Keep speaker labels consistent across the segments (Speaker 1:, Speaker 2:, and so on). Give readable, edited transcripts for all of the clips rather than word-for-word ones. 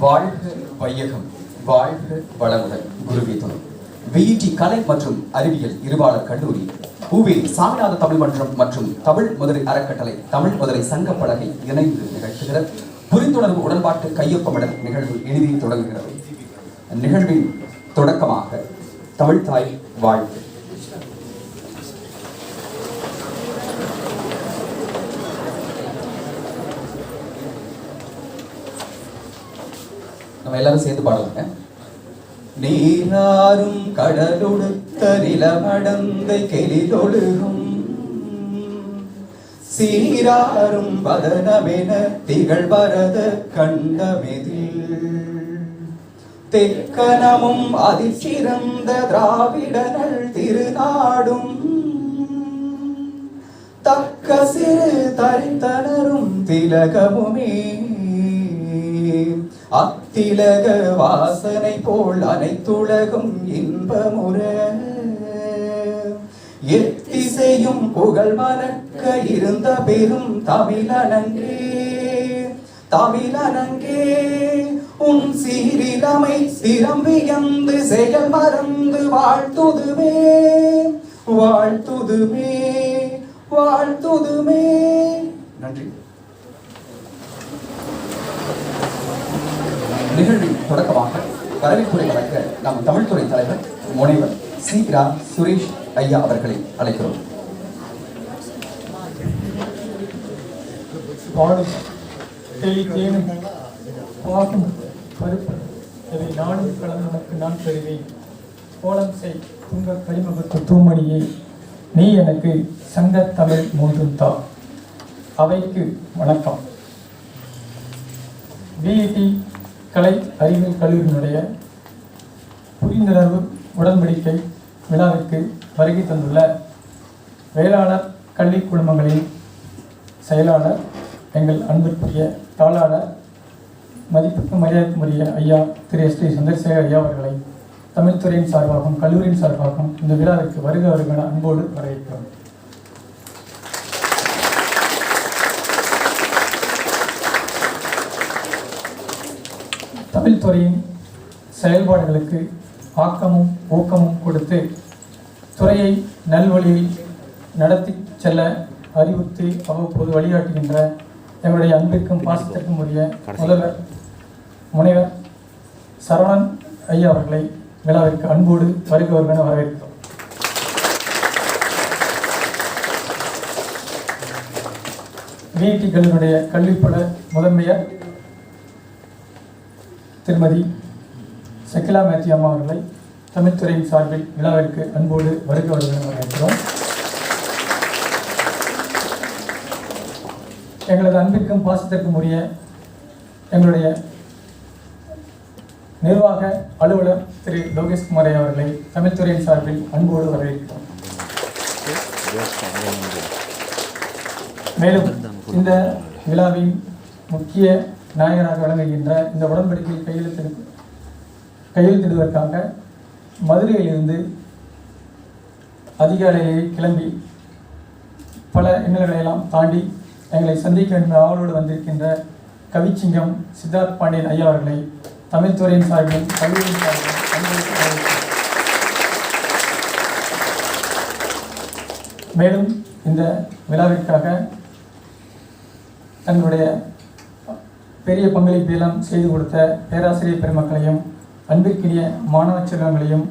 Speaker 1: வாழ்க வையகம், வாழ்க வளமுடன். குருவே துணை. VET கலை மற்றும் அறிவியல் இருபாலர் கல்லூரி, UV சாமிநாத தமிழ் மன்றம் மற்றும் தமிழ் முதலை அறக்கட்டளை, தமிழ் முதலை சங்க பலகை இணைந்து நிகழ்த்துகிற புரிந்துணர்வு உடன்பாட்டு கையொப்பமிடல் நிகழ்வு இனிதே தொடங்குகிறது. நிகழ்வின் தொடக்கமாக தமிழ் தாய் வாழ்க. நம்ம எல்லாரும் சேர்ந்து பாடுவாங்க. நீராறும் கடலொடுத்த நிலமடந்தை கெளிலொழுகும் சீராறும் பதனமென திகழ்வரத கண்டமெதில் தெக்கனமும் அதிசிறந்த திராவிடர்கள் திருநாடும் தக்க சிறு தரித்தனரும் திலகமுமே அத்திலக வாசனை போல் அனைத்துலகும் இன்பமுற எத்திசையும் புகழ் மணக்க இருந்த பெரும் தமிழனங்கே தமிழனங்கே உன் சீரிலமை சிரம்பியந்து செயல் மறந்து வாழ்த்துதுமே வாழ்த்துதுமே வாழ்த்துதுமே. நன்றி. நிகழ்வின் தொடக்கமாக வரவேற்புரை வழங்க நம் தமிழ்துறை தலைவர் முனைவர் சி.ரா. சுரேஷ் ஐயா அவர்களை அழைக்கிறோம்.
Speaker 2: பாடும் தேனும் பாகும் பருப்பு இதை நானும் கலந்தனக்கு நான் பெறுவேன். கோலம் செய் துங்க கரிமுகத்து தூமணியே, நீ எனக்கு சங்க தமிழ் மூன்றும் தா. அவைக்கு வணக்கம். VET கலை அறிவியல் கல்லூரியினுடைய புரிந்துணர்வு உடன்படிக்கை விழாவிற்கு வருகை தந்துள்ள வேளாளர் கல்வி குழுமங்களின் செயலாளர், எங்கள் அன்பிற்குரிய தாளாளர், மதிப்புக்கு மரியாதைக்குரிய ஐயா திரு S.T. சந்திரசேகர் ஐயா அவர்களை தமிழ்துறையின் சார்பாகவும் கல்லூரியின் சார்பாகவும் இந்த விழாவிற்கு வருக வருகிற அன்போடு வரவேற்கிறோம். தமிழ்துறையின் செயல்பாடுகளுக்கு ஆக்கமும் ஊக்கமும் கொடுத்து துறையை நல்வழியில் நடத்தி செல்ல அறிவுறுத்தி அவ்வப்போது வழிகாட்டுகின்ற எங்களுடைய அன்பிற்கும் பாசத்திற்கும் உரிய முதல்வர் முனைவர் சரவணன் ஐயா அவர்களை விழாவிற்கு அன்போடு வருக வருகென வரவேற்கிறோம். VET கல்லூரியுடைய கல்விப்பட முதன்மையர் திருமதி சகிலா மேத்யூ அம்மா அவர்களை தமிழ்துறையின் சார்பில் விழாவிற்கு அன்போடு வருக வருகென வரவேற்கிறோம். எங்களது அன்பிற்கும் பாசத்திற்கும் உரிய எங்களுடைய நிர்வாக அலுவலர் திரு லோகேஷ் குமார் அவர்களை தமிழ்துறையின் சார்பில் அன்போடு வரவேற்கிறோம். மேலும் இந்த விழாவின் முக்கிய நாயகராக விளங்குகின்ற இந்த உடன்படிக்கை கையெழுத்திடுவதற்காக மதுரையிலிருந்து அதிகாலையிலேயே கிளம்பி பல இன்னல்களையெல்லாம் தாண்டி எங்களை சந்திக்க வேண்டும் ஆவலோடு வந்திருக்கின்ற கவிச்சிங்கம் சித்தார்த் பாண்டியன் ஐயா அவர்களை தமிழ்துறையின் சார்பிலும் கல்லூரியின் சார்பிலும் மேலும் இந்த விழாவிற்காக தங்களுடைய பெரிய பங்களிப்பெல்லாம் செய்து கொடுத்த பேராசிரியர் பெருமக்களையும் அன்பிற்கினிய மாணவ செல்வங்களையும்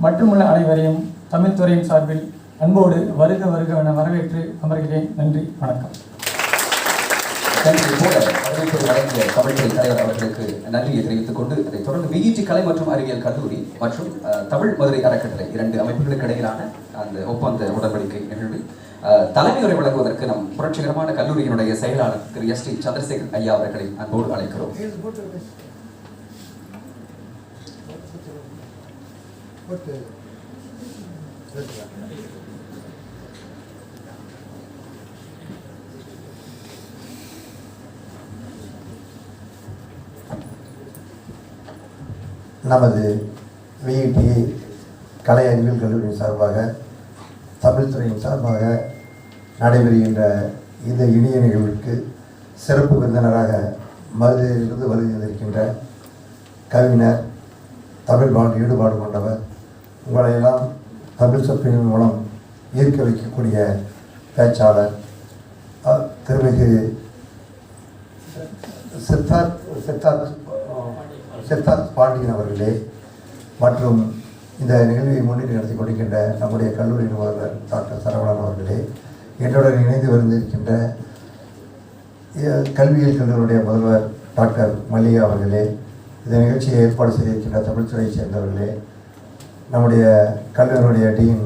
Speaker 2: மற்றுமுள்ள அனைவரையும் தமிழ்துறையின் சார்பில் அன்போடு வருக வருக என வரவேற்று அமர்கிறேன். நன்றி, வணக்கம்.
Speaker 1: நன்றி. போல வரவேற்புரை வழங்கிய தமிழ்துறை தலைவர் அவர்களுக்கு நன்றியை தெரிவித்துக் கொண்டு அதைத் தொடர்ந்து VET கலை மற்றும் அறிவியல் கல்லூரி மற்றும் தமிழ் மதுரை அறக்கட்டளை இரண்டு அமைப்புகளுக்கு இடையிலான அந்த ஒப்பந்த உடன்படிக்கை நிகழ்வில் தலைமையுரை வழங்குவதற்கு நம் புரட்சிகரமான கல்லூரியினுடைய செயலாளர் திரு S.T. சந்திரசேகர் ஐயா அவர்களை அன்போடு அழைக்கிறோம்.
Speaker 3: நமது VET கலை அறிவியல் கல்லூரியின் சார்பாக தமிழ்துறையின் சார்பாக நடைபெறுகின்ற இந்த இனிய நிகழ்விற்கு சிறப்பு விருந்தினராக மதுரையிலிருந்து வருகின்றிருக்கின்ற கவிஞர், தமிழ் ஈடுபாடு கொண்டவர். உங்களையெல்லாம் தமிழ் சொற்களின் மூலம் ஈர்க்க வைக்கக்கூடிய பேச்சாளர் திருமிகு சித்தார்த் பாண்டியன் அவர்களே மற்றும் இந்த நிகழ்வை முன்னிட்டு நடத்தி கொண்டிருக்கின்ற நம்முடைய கல்லூரி முதல்வர் டாக்டர் சரவணன் அவர்களே, என்னுடன் இணைந்து வந்திருக்கின்ற கல்வியியல் கல்லூரியுடைய முதல்வர் டாக்டர் மல்லிகா அவர்களே, இந்த நிகழ்ச்சியை ஏற்பாடு செய்திருக்கின்ற தமிழ்துறையை சேர்ந்தவர்களே, நம்முடைய கல்லூரியுடைய டீன்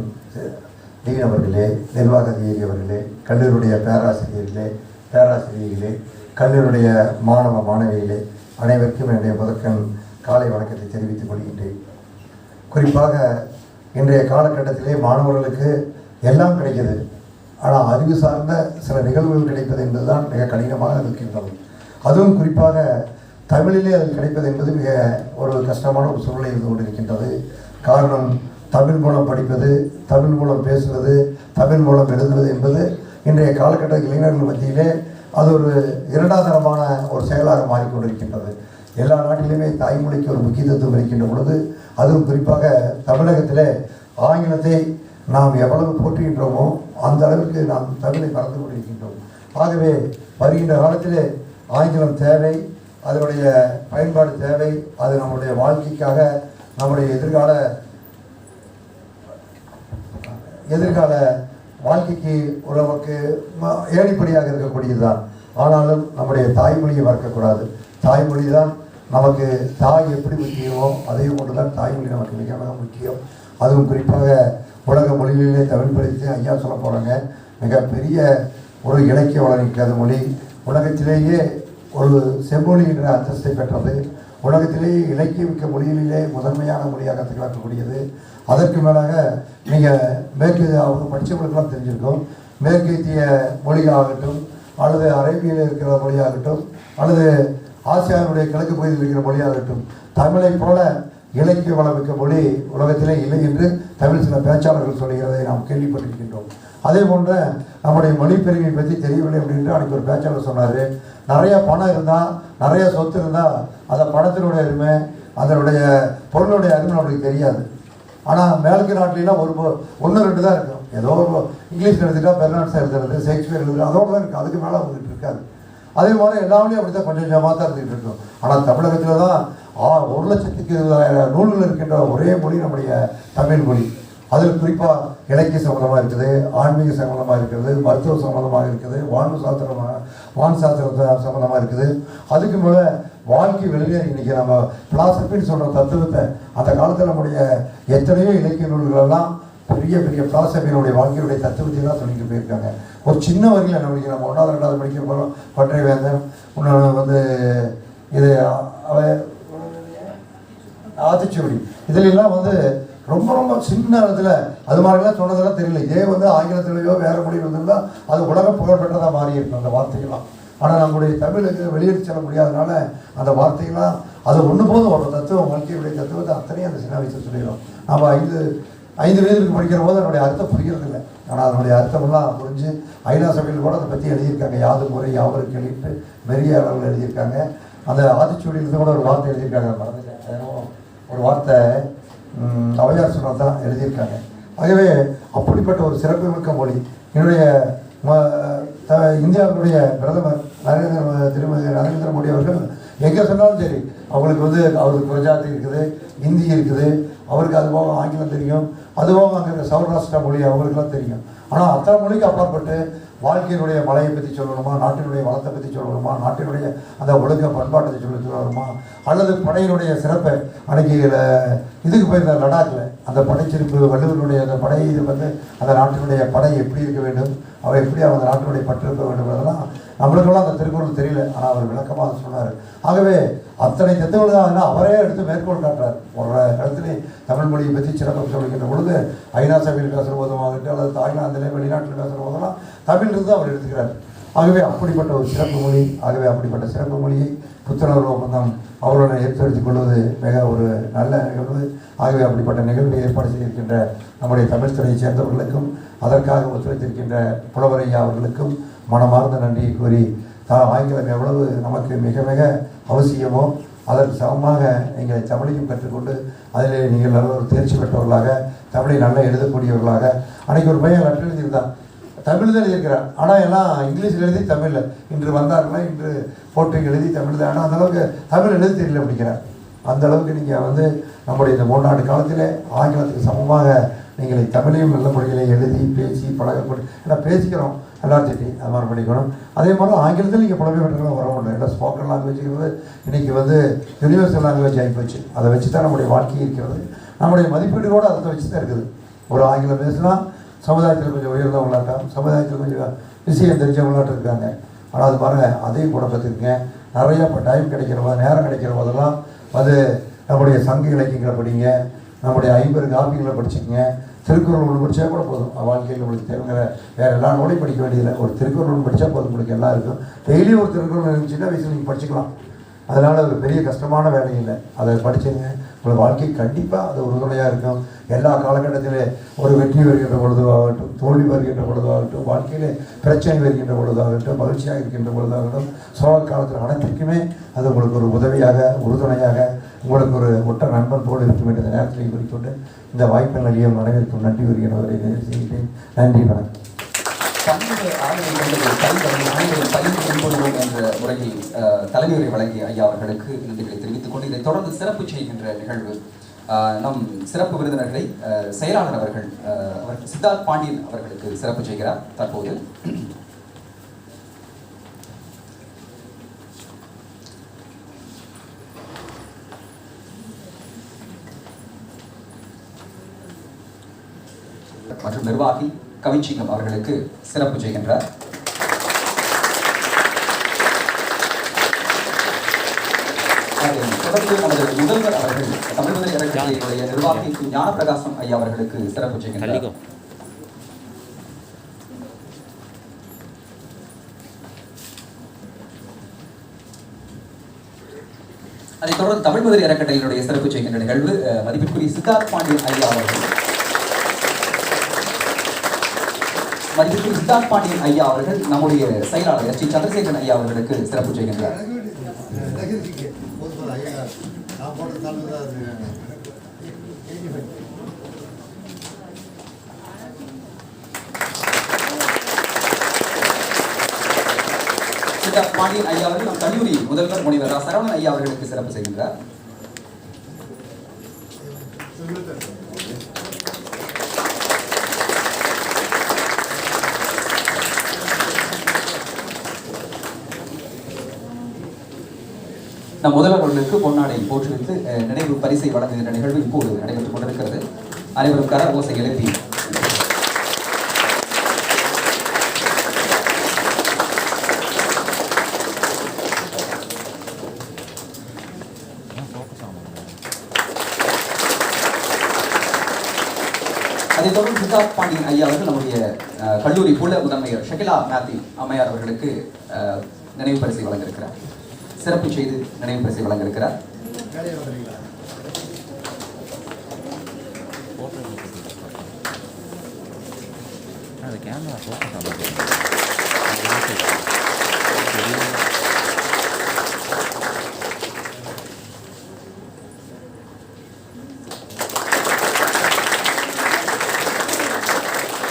Speaker 3: அவர்களே, நிர்வாக அதிகாரி அவர்களே, கல்லூரியுடைய பேராசிரியர்களே, கல்லூரியுடைய மாணவிகளே, அனைவருக்கும் என்னுடைய முதற்கண் காலை வணக்கத்தை தெரிவித்துக் கொள்கின்றேன். குறிப்பாக இன்றைய காலகட்டத்திலே மாணவர்களுக்கு எல்லாம் கிடைக்கிறது. ஆனால் அறிவு சார்ந்த சில நிகழ்வுகள் கிடைப்பது என்பதுதான் மிக கடினமாக இருக்கின்றது. அதுவும் குறிப்பாக தமிழிலே அது கிடைப்பது என்பது மிக ஒரு கஷ்டமான ஒரு சூழ்நிலை இருந்து கொண்டிருக்கின்றது. காரணம், தமிழ் மூலம் படிப்பது, தமிழ் மூலம் பேசுவது, தமிழ் மூலம் எழுதுவது என்பது இன்றைய காலகட்ட இளைஞர்கள் மத்தியிலே அது ஒரு இரண்டாந்தரமான ஒரு செயலாக மாறிக்கொண்டிருக்கின்றது. எல்லா நாட்டிலுமே தாய்மொழிக்கு ஒரு முக்கியத்துவம் இருக்கின்ற பொழுது, அதுவும் குறிப்பாக தமிழகத்திலே ஆங்கிலத்தை நாம் எவ்வளவு போற்றுகின்றோமோ அந்த அளவிற்கு நாம் தமிழை மறந்து கொண்டிருக்கின்றோம். ஆகவே வருகின்ற காலத்திலே ஆங்கிலம் தேவை, அதனுடைய பயன்பாடு தேவை. அது நம்முடைய வாழ்க்கைக்காக, நம்முடைய எதிர்கால வாழ்க்கைக்கு உறவுக்கு ஏணிப்படியாக இருக்கக்கூடியதுதான். ஆனாலும் நம்முடைய தாய்மொழியை மறக்கக்கூடாது. தாய்மொழி தான் நமக்கு தாய் எப்படி முக்கியமோ அதே போன்று தான் தாய்மொழி நமக்கு மிக மிக முக்கியம். அதுவும் குறிப்பாக உலக மொழிகளிலே தமிழ் படித்து ஐயா சொல்ல போகிறாங்க, மிகப்பெரிய ஒரு இலக்கிய வளர்க்காத மொழி, உலகத்திலேயே ஒரு செம்மொழி என்ற அந்தஸ்தை பெற்றது, உலகத்திலேயே இலக்கியமிக்க மொழிகளிலே முதன்மையான மொழியாக திகழக்கூடியது. அதற்கு மேலாக நீங்கள் அவங்க படித்தவங்களுக்கெல்லாம் தெரிஞ்சிருக்கும், மேற்கத்திய மொழியாகட்டும் அல்லது அரேபியில் இருக்கிற மொழியாகட்டும் அல்லது ஆசியாவினுடைய கிழக்கு பகுதியில் இருக்கிற மொழியாகட்டும், தமிழை போல இலக்கிய வளமிக்க மொழி உலகத்திலே இல்லை என்று தமிழ் சில பேச்சாளர்கள் சொல்கிறதை நாம் கேள்விப்பட்டிருக்கின்றோம். அதே போன்ற நம்முடைய மொழி பெருமையை பற்றி தெரியவில்லை அப்படின்ட்டு அன்றைக்கி ஒரு பேச்சாளர் சொன்னார், நிறைய பணம் இருந்தால், நிறைய சொத்து இருந்தால் அந்த பணத்தினுடைய அருமை, அதனுடைய பொருளுடைய அருமை நம்மளுக்கு தெரியாது. ஆனால் மேற்கு நாட்டிலாம் ஒன்று ரெண்டு தான் இருக்கும். ஏதோ ஒரு இங்கிலீஷ் எழுதிட்டா பெர்னாட்ஸ் எழுதுறது, ஷேக்ஸ்பியர் எழுதுறது, அதோடு தான் இருக்குது. அதுக்கு மேலே அவங்ககிட்ட இருக்காது. அதே மாதிரி எல்லாமே அப்படி தான் கொஞ்சம் கொஞ்சமாக தான் இருந்துகிட்டு இருக்கும். ஆனால் தமிழகத்தில் தான் 1,20,000 நூல்கள் இருக்கின்ற ஒரே மொழி நம்முடைய தமிழ் மொழி. அதில் குறிப்பாக இலக்கிய சம்பந்தமாக இருக்குது, ஆன்மீக சம்பந்தமாக இருக்கிறது, மருத்துவ சம்பந்தமாக இருக்குது, வான் சாஸ்திர சம்பந்தமாக இருக்குது. அதுக்கு மேலே வாழ்க்கை வெளியே இன்றைக்கி நம்ம பிலாசபின்னு சொல்கிற தத்துவத்தை அந்த காலத்தில் நம்முடைய எத்தனையோ இலக்கிய நூல்களெல்லாம் பெரிய பெரிய பிலாசபியினுடைய வாழ்க்கையுடைய தத்துவத்தையெல்லாம் சொல்லிட்டு போயிருக்காங்க. ஒரு சின்ன வரையில் என்ன படிக்கிறோம், நம்ம 1வது 2வது படிக்கிற போகிறோம், பற்றை வேந்தன், இன்னொன்று இது ஆத்திச்சுவடி, இதிலெல்லாம் ரொம்ப ரொம்ப சின்ன இடத்துல அது மாதிரிலாம் சொன்னதெல்லாம் தெரியல. இதே ஆங்கிலத்திலேயோ வேறு மொழியில் வந்திருந்தால் அது உலக புகழ்பெற்றதாக மாறி இருக்கும் அந்த வார்த்தைகள்லாம். ஆனால் நம்முடைய தமிழுக்கு வெளியேறி செல்ல முடியாதனால அந்த வார்த்தைகள்லாம் அது ஒன்று போதும் ஒரு தத்துவம், வாழ்க்கையுடைய தத்துவத்தை அத்தனையும் அந்த சின்ன வயசு சொல்லிடுறோம். நம்ம 5 வயதுக்கு படிக்கிற போது அதனுடைய அர்த்தம் புரிகிறதில்லை. ஆனால் அதனுடைய அர்த்தமெல்லாம் புரிஞ்சு ஐநா சபையில் கூட அதை பற்றி எழுதியிருக்காங்க. யாது முறை யாவரும் கேள்விட்டு பெரிய அளவில் எழுதியிருக்காங்க. அந்த ஆத்திச்சூடியிலிருந்து கூட ஒரு வார்த்தை எழுதியிருக்காங்க, மறந்துட்டேன். ஒரு வார்த்தை அவையார் சொன்னது தான் எழுதியிருக்காங்க. ஆகவே அப்படிப்பட்ட ஒரு சிறப்புமிக்க மொழி. என்னுடைய இந்தியாவுடைய பிரதமர் திருமதி நரேந்திர மோடி அவர்கள் எங்கே சொன்னாலும் சரி, அவங்களுக்கு அவருக்கு குஜராத்தி இருக்குது, ஹிந்தி இருக்குது, அவருக்கு அது போக ஆங்கிலம் தெரியும், அதுபோக அங்கே சௌராஷ்டிரா மொழி அவங்களுக்குலாம் தெரியும். ஆனால் அத்தனை மொழிக்கு அப்பாற்பட்டு வாழ்க்கையினுடைய மலையை பற்றி சொல்லணுமா, நாட்டினுடைய வளத்தை பற்றி சொல்லணுமா, நாட்டினுடைய அந்த ஒழுக்க பண்பாட்டத்தை சொல்லணுமா, அல்லது படையினுடைய சிறப்பை அன்றைக்கி இதுக்கு போயிருந்த லடாக்கில் அந்த படைச்சிருப்பு வள்ளுவனுடைய அந்த படை அந்த நாட்டினுடைய படை எப்படி இருக்க வேண்டும், அவர் எப்படி அந்த நாட்டினுடைய பற்றிருக்க வேண்டும், அதெல்லாம் நம்மளுக்கெல்லாம் அந்த திருக்குறள் தெரியல. ஆனால் அவர் விளக்கமாக சொன்னார். ஆகவே அத்தனை தத்துவங்கள் அவரே எடுத்து மேற்கோள் காட்டுறார். ஒரு இடத்துல தமிழ் மொழியை பற்றி சிறப்பு சொல்லிக்கின்ற பொழுது ஐநா சபையில் பேசுகிற போதுமாகட்டும் அல்லது தாய்லாந்திலே வெளிநாட்டில் பேசுகிற போதெல்லாம் தமிழிலிருந்து அவர் எடுத்துக்கிறார். ஆகவே அப்படிப்பட்ட ஒரு சிறப்பு மொழி, ஆகவே அப்படிப்பட்ட சிறப்பு மொழியை புத்துணர்வு ஒப்பந்தம் அவருடன் ஏற்படுத்திக் கொள்வது மிக ஒரு நல்ல நிகழ்வு. ஆகவே அப்படிப்பட்ட நிகழ்வை ஏற்பாடு செய்திருக்கின்ற நம்முடைய தமிழ் துறையைச் சேர்ந்தவர்களுக்கும் அதற்காக ஒத்துழைத்திருக்கின்ற புலவரையா அவர்களுக்கும் மனமார்ந்த நன்றியை கூறி, ஆங்கிலம் எவ்வளவு நமக்கு மிக மிக அவசியமோ அதற்கு சமமாக நீங்கள் தமிழையும் கற்றுக்கொண்டு அதில் நீங்கள் நல்ல ஒரு தேர்ச்சி பெற்றவர்களாக தமிழை நல்லா எழுதக்கூடியவர்களாக. அன்றைக்கி ஒரு பையன் லெட்டர் எழுதியிருந்தான், தமிழ் தான் எழுதியிருக்கிறான், ஆனால் எல்லாம் இங்கிலீஷில் எழுதி தமிழில் இன்று வந்தார்களா இன்று போட்டு எழுதி தமிழ் தான், ஆனால் அந்தளவுக்கு தமிழ் எழுதி தெரியல அப்படிங்கிறார். அந்தளவுக்கு நீங்கள் நம்முடைய இந்த 3 ஆண்டு காலத்தில் ஆங்கிலத்துக்கு சமமாக நீங்கள் தமிழையும் நல்ல முறையில் எழுதி பேசி பழகக்கூடிய, ஏன்னா பேசிக்கிறோம் எல்லாத்தையும் அது மாதிரி படிக்கணும். அதே மாதிரி ஆங்கிலத்தில் நீங்கள் புலமை பெற்றவங்க வர முடியும். ஏன்னா ஸ்போக்கன் லாங்குவேஜுங்கிறது இன்றைக்கி யூனிவர்சல் லாங்குவேஜ் ஆகிப்போச்சு. அதை வச்சு தான் நம்முடைய வாழ்க்கை இருக்கிறது. நம்முடைய மதிப்பீடுகளோடு அதை வச்சு தான் இருக்குது. ஒரு ஆங்கிலம் பேசினா சமுதாயத்தில் கொஞ்சம் உயர்ந்தவங்களாட்டம், சமுதாயத்தில் கொஞ்சம் விஷயம் தெரிஞ்சவங்களாட்டம் இருக்காங்க. ஆனால் அது பாருங்கள், அதையும் கூட பார்த்துருக்கீங்க. நிறையா இப்போ டைம் கிடைக்கிற போது, நேரம் கிடைக்கிற போதெல்லாம் நம்முடைய சங்க இலக்கியங்களை படிங்க, நம்முடைய 50 காப்பிகளை படிச்சுக்கங்க. திருக்குறள் ஒன்று படித்தா கூட போதும், வாழ்க்கையில் உங்களுக்கு தேவைங்கிற வேறு எல்லா நூலையும் படிக்க வேண்டியதில்லை. ஒரு திருக்குறள் ஒன்று படித்தா போதும், உங்களுக்கு எல்லாம் இருக்கும். டெய்லியும் ஒரு திருக்குறள் இருந்துச்சுன்னா வயசில் நீங்கள் படிச்சுக்கலாம். அதனால் ஒரு பெரிய கஷ்டமான வேலை இல்லை. அதை படிச்சுங்க, உங்கள் வாழ்க்கை கண்டிப்பாக அது உறுதுணையாக இருக்கும். எல்லா காலகட்டத்திலே ஒரு வெற்றி வருகின்ற பொழுதுவாகட்டும், தோல்வி வருகின்ற பொழுதுவாகட்டும், வாழ்க்கையில் பிரச்சனை வருகின்ற பொழுதாகட்டும், மகிழ்ச்சியாக இருக்கின்ற பொழுதாகட்டும், சோழ காலத்தில் அனைத்திற்குமே அது உங்களுக்கு ஒரு உதவியாக உறுதுணையாக உங்களுக்கு ஒரு ஒற்ற நண்பன் போல் இருக்கும் என்ற நேரத்தில் குறிக்கொண்டு இந்த வாய்ப்பை நல்கிய அனைவருக்கும் நன்றி வருகிறவரை நிறைவு செய்கிறேன். நன்றி, வணக்கம்.
Speaker 1: என்ற முறையில் தலைமையுரை வழங்கிய ஐயா அவர்களுக்கு நன்றிகளை தெரிவித்துக் கொண்டு இதை தொடர்ந்து சிறப்பு செய்கின்ற நிகழ்வு நம் சிறப்பு விருந்தினர்களை செயலாளர் அவர்கள் சித்தார்த் பாண்டியன் அவர்களுக்கு சிறப்பு செய்கிறார். தற்போது மற்றும் நிர்வாகி கவிச்சிங்கம் அவர்களுக்கு சிறப்பு செய்கின்றார். தொடர்ந்து நமது முதல்வர் அவர்கள் தமிழ் முதல் இறக்கத்தினுடைய நிர்வாகி ஞானப்பிரகாசம் ஐயா அவர்களுக்கு சிறப்பு செய்கின்றார். அதைத் தொடர்ந்து தமிழ் முதல் இறக்கட்டளையினுடைய சிறப்பு செய்கின்ற நிகழ்வு மதிப்பிற்குரிய சித்தார்த் பாண்டியன் ஐயா அவர்கள் சித்தார்த் பாண்டியன் ஐயா அவர்கள் நம்முடைய செயலாளர் ஸ்ரீ சந்திரசேகரன் ஐயா அவர்களுக்கு சிறப்பு செய்கின்றார். சித்தார்த் பாண்டியன் ஐயா அவர்கள் நம் கல்லூரி முதல்வர் முனைவர் சரவணன் ஐயா அவர்களுக்கு சிறப்பு செய்கின்றார். நம் முதல்வர்களுக்கு பொன்னாடை போற்றுவித்து நினைவு பரிசை வழங்குகின்ற நிகழ்வு இப்போது நடைபெற்றுக் கொண்டிருக்கிறது. அனைவரும் கர ஓசை எழுப்பி அதைத் தொடர்ந்து சித்தார்த் பாண்டியன் ஐயா அவர்கள் நம்முடைய கல்லூரி புல முதன்மையர் ஷகிலா மேத்யூ அம்மையார் அவர்களுக்கு நினைவு பரிசை வழங்கியிருக்கிறார். சிறப்பு செய்து நினைவு பரிசை வழங்கியிருக்கிறார்.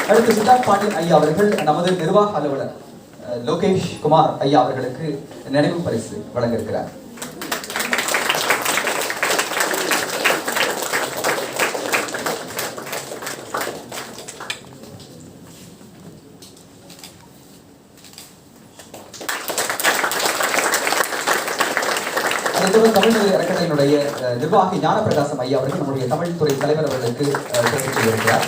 Speaker 1: அடுத்து சித்தார்த் பாண்டியன் ஐயா அவர்கள் நமது நிர்வாக அலுவலர் லோகேஷ் குமார் ஐயா அவர்களுக்கு நினைவு பரிசு வழங்க இருக்கிறார். தமிழ் அறக்கட்டளையினுடைய நிர்வாகி ஞானப்பிரகாசம் ஐயா அவர்கள் நம்முடைய தமிழ் துறை தலைவர் அவர்களுக்கு சிறப்பு செய்திருக்கிறார்.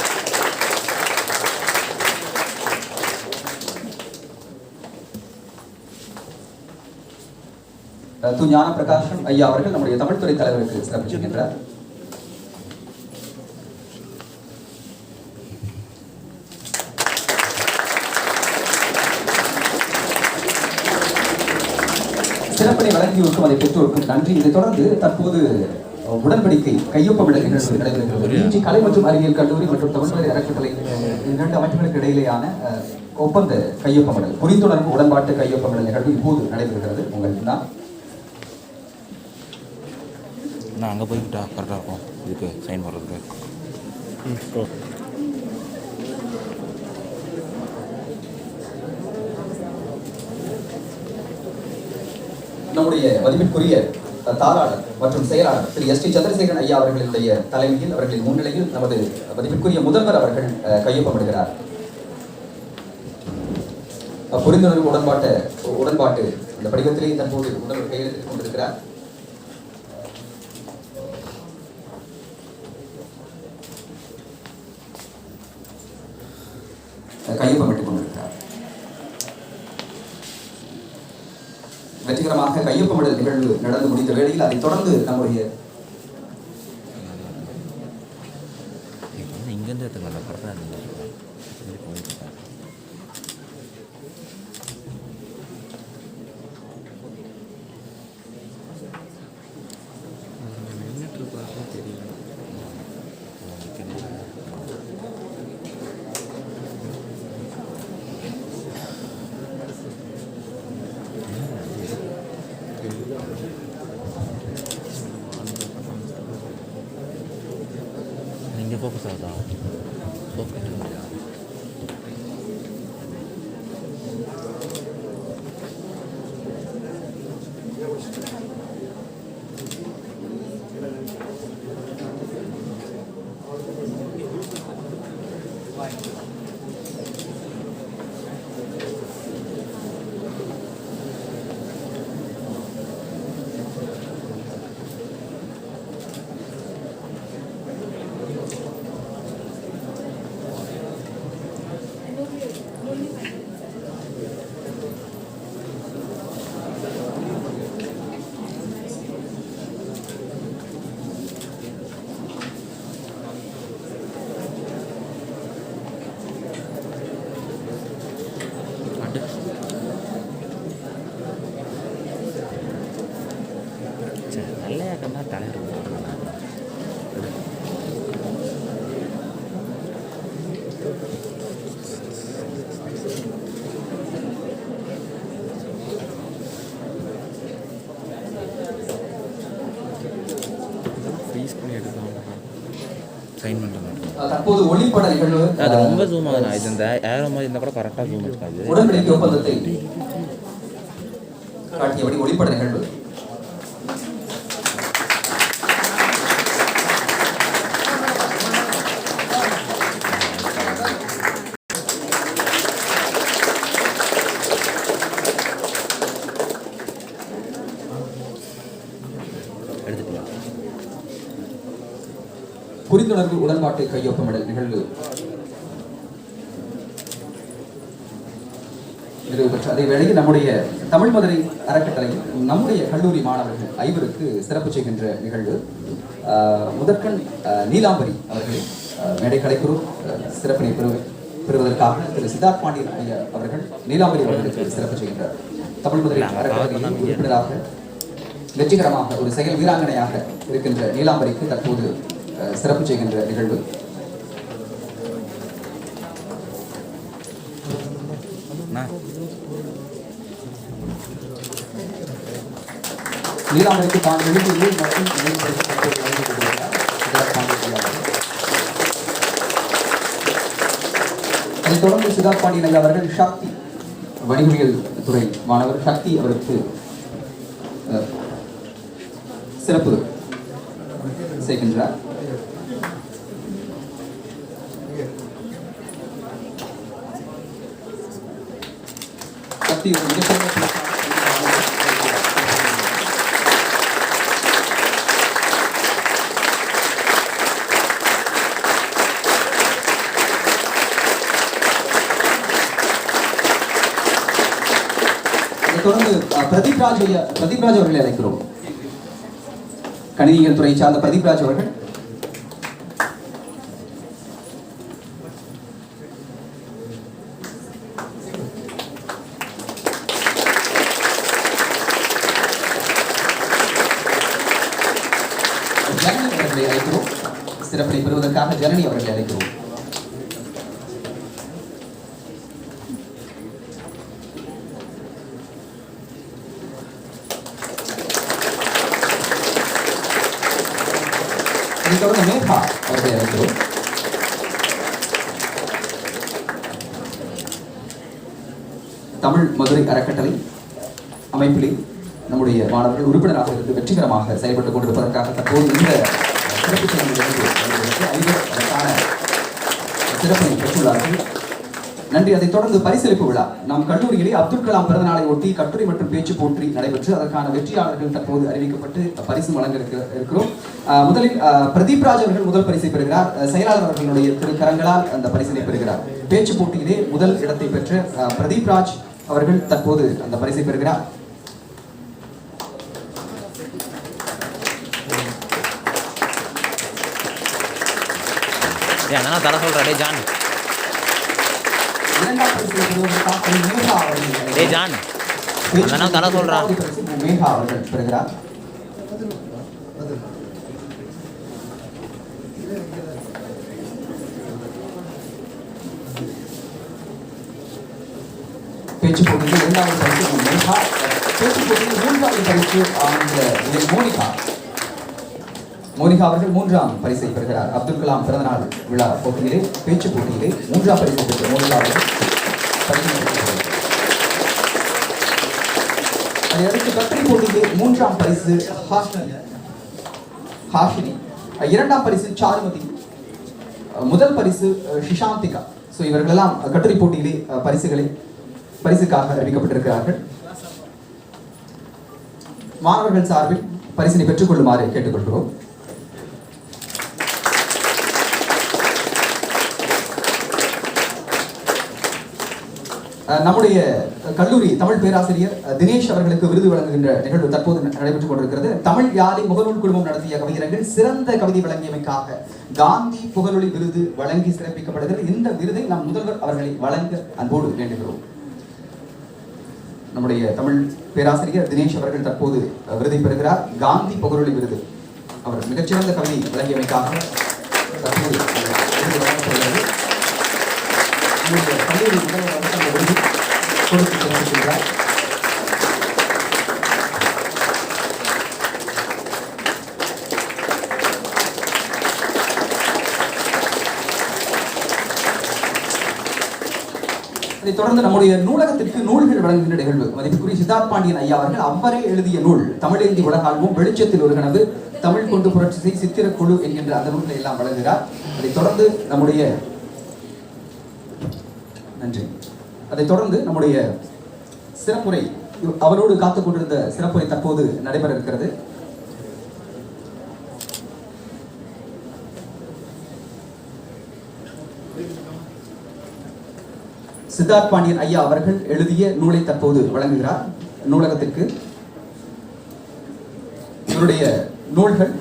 Speaker 1: ஞான பிரகாஷன் ஐயா அவர்கள் நம்முடைய தமிழ் துறை தலைவருக்கு சிறப்பு செய்கின்றார். சிறப்பினை வழங்கியோருக்கும் அதை பெற்றோருக்கும் நன்றி. இதைத் தொடர்ந்து தற்போது உடன்படிக்கை கையொப்பமிடல் நிகழ்வு நடைபெறுகிறது. கலை மற்றும் அறிவியல் கல்லூரி மற்றும் தமிழ்மொழி அறக்கட்டளை 2 அமைப்புகளுக்கு இடையிலேயான ஒப்பந்த கையொப்பமிடல் புரிந்துணர்வு உடன்பாட்டு கையொப்பமிடல் நிகழ்வு இப்போது நடைபெறுகிறது. உங்களுக்கு தான்
Speaker 4: நான் அங்கே போய்கிட்டா கரெக்டாக இருக்கும் இதுக்கு சைன் பண்ணுறதுக்கு.
Speaker 1: நம்முடைய மதிப்பிற்குரிய தாளாளர் மற்றும் செயலாளர் திரு எஸ் டி சந்திரசேகரன் ஐயா அவர்களுடைய தலைமையில் அவர்களின் முன்னிலையில் நமது மதிப்பிற்குரிய முதல்வர் அவர்கள் கையொப்பமிடுகிறார். புரிந்துணர்வு உடன்பாட்டு இந்த படிவத்திலே தற்போது முதல்வர் கையெழுத்திட்டுக் கொண்டிருக்கிறார். கையொப்பமிட்டுக் கொண்டிருக்கிறார். வெற்றிகரமாக கையொப்பமிடல் நிகழ்வு நடந்து முடிந்த வேளையில் அதைத் தொடர்ந்து நம்முடைய
Speaker 4: இங்கேருந்து எடுத்துக்கலாம் கரெக்டாக இருந்தது. இங்கே ஃபோக்கஸ் ஆகுதா? ஃபோக்கஸ் இல்லையா? நல்ல ஏக்கம்னா தலைவர் ஃப்ரீஸ் பண்ணி எடுக்கலாம் சைன் பண்ணுற மாதிரி.
Speaker 1: தற்போது ஒளிப்பட நிகழ்வு
Speaker 4: அது ரொம்ப ஜூம் ஆகுது. இது இந்த ஏரோ மாதிரி இருந்தால் கூட கரெக்டாக ஜூம் இருக்காது.
Speaker 1: உடன்படிக்கை ஒப்பந்தத்தை காட்டியபடி ஒளிப்பட நிகழ்வு
Speaker 4: எடுத்துக்கலாம்.
Speaker 1: புரிந்துணர்வு உடன்பாட்டு கையொப்பமிடல் நிகழ்வு நிறைவு பெற்ற அதே வேளையில் நம்முடைய தமிழ் மதுரை அறக்கட்டளையில் நம்முடைய கல்லூரி மாணவர்கள் 5 சிறப்பு செய்கின்ற நிகழ்வு. முதற்கண் நீலாம்பரி அவர்களை மேடை கலைக்குழு சிறப்பினை பெறுவதற்காக திரு சித்தார்த் பாண்டியன் ஐயா அவர்கள் நீலாம்பரி அவர்களுக்கு சிறப்பு செய்கின்றார். தமிழ் மதுரை அறக்கட்டளையில் உறுப்பினராக வெற்றிகரமாக ஒரு செயல் வீராங்கனையாக இருக்கின்ற நீலாம்பரிக்கு தற்போது சிறப்பு செய்கின்ற நிகழ்வு. நீலாம்பரிக்கு தான் எழுதியுள்ள மற்றும் அதைத் தொடர்ந்து சித்தார்த் பாண்டியன் ஐயா அவர்கள் சக்தி வணிகவியல் துறை மாணவர் சக்தி அவருக்கு சிறப்பு செய்கின்றார். சக்தி தொடர்ந்து பிரதீப் ராஜ் அவர்களை அழைக்கிறோம். கணினியல் துறை சார்ந்த பிரதீப் ராஜ் அவர்கள் ஜனனி அவர்களை அழைக்கிறோம். சிறப்பினை பெறுவதற்காக ஜனனி அவர்களை அழைக்கிறோம். அதைத் தொடர்ந்து மேகா அவர்களை அழைக்கிறோம். தமிழ் மதுரை அறக்கட்டளை அமைப்பிலே நம்முடைய மாணவர்கள் உறுப்பினராக இருந்து வெற்றிகரமாக செயல்பட்டுக் கொண்டிருப்பதற்காக தற்போது இந்த சிறப்பு சிறப்பினை பெற்றுள்ளார்கள். நன்றி. அதைத் தொடர்ந்து பரிசளிப்பு விழா. நம் கல்லூரியிலே அப்துல் கலாம் பிறந்த நாளை ஒட்டி கட்டுரை மற்றும் பேச்சு போற்றி நடைபெற்று அதற்கான வெற்றியாளர்கள் தற்போது அறிவிக்கப்பட்டு பரிசு வழங்க இருக்கிறோம். முதலில் பிரதீப் ராஜ் அவர்கள் முதல் பரிசை பெறுகிறார். செயலாளர் அவர்களுடைய திருக்கரங்களால் அந்த பரிசினை பெறுகிறார். பேச்சு போட்டியிலே முதல் இடத்தை பெற்ற பிரதீப் ராஜ் அவர்கள் தற்போது அந்த பரிசை பெறுகிறார்.
Speaker 4: தலை சொல்றே ஜான்
Speaker 1: இரண்டாம் பரிசை பெறுவதற்காக மேகா அவர்கள்
Speaker 4: ஜான் தலை சொல்றா
Speaker 1: மேகா அவர்கள் பெறுகிறார். பேச்சு போட்டியில் இரண்டாவது பரிசு மேகா. பேச்சு போட்டியில் மூன்றாவது பரிசு மோனிகா அவர்கள் மூன்றாம் பரிசை பெறுகிறார். அப்துல் கலாம் பிறந்தநாள் விழா போட்டியிலே பேச்சு போட்டியிலே மூன்றாம் பரிசை பெற்ற மோனிகா அவர்கள் அதையடுத்து கட்டுரை போட்டியிலே மூன்றாம் பரிசு ஹாஷினி, இரண்டாம் பரிசு சாருமதி, முதல் பரிசு ஷிஷாந்திகா. ஸோ இவர்களெல்லாம் கட்டுரை போட்டியிலே பரிசுக்காக அறிவிக்கப்பட்டிருக்கிறார்கள். மாணவர்கள் சார்பில் பரிசினை பெற்றுக் கொள்ளுமாறு கேட்டுக்கொள்கிறோம். நம்முடைய கல்லூரி தமிழ் பேராசிரியர் தினேஷ் அவர்களுக்கு விருது வழங்குகின்ற நிகழ்வு தற்போது நடைபெற்றுக் கொண்டிருக்கிறது. தமிழ் யாழை முகநூல் குழுமம் நடத்திய கவிஞர்கள் சிறந்த கவிதை வழங்கியமைக்காக காந்தி புகழொலி விருது வழங்கி சிறப்பிக்கப்படுகிறது. இந்த விருதை நம் முதல்வர் அவர்களை வழங்க அன்போடு வேண்டுகிறோம். நம்முடைய தமிழ் பேராசிரியர் தினேஷ் அவர்கள் தற்போது விருதை பெறுகிறார். காந்தி புகழொலி விருது அவர் மிகச்சிறந்த கவிதை வழங்கியமைக்காக தற்போது விருது வழங்கப்படுகிறது. கல்லூரி முதல்வர் அந்த விருது கொடுத்து சிறப்பிக்கின்றார். இதைத் தொடர்ந்து நம்முடைய நூலகத்திற்கு நூல்கள் வழங்குகின்ற நிகழ்வு. மதிப்புக்குரிய சித்தார்த் பாண்டியன் ஐயா அவர்கள் அவரே எழுதிய நூல் தமிழேந்தி உலகால்வும் வெளிச்சத்தில் ஒரு கனவு, தமிழ் கொண்டு புரட்சி சித்திரக்குழு என்கின்ற அந்த நூல்களை எல்லாம் வழங்குகிறார். அதைத் தொடர்ந்து நம்முடைய சிறப்புரை அவரோடு காத்துக் கொண்டிருந்த சிறப்புரை தற்போது நடைபெற இருக்கிறது. சித்தார்த் பாண்டியன் ஐயா அவர்கள் எழுதிய நூலை தற்போது வழங்குகிறார் நூலகத்திற்கு. இவருடைய நூல்கள்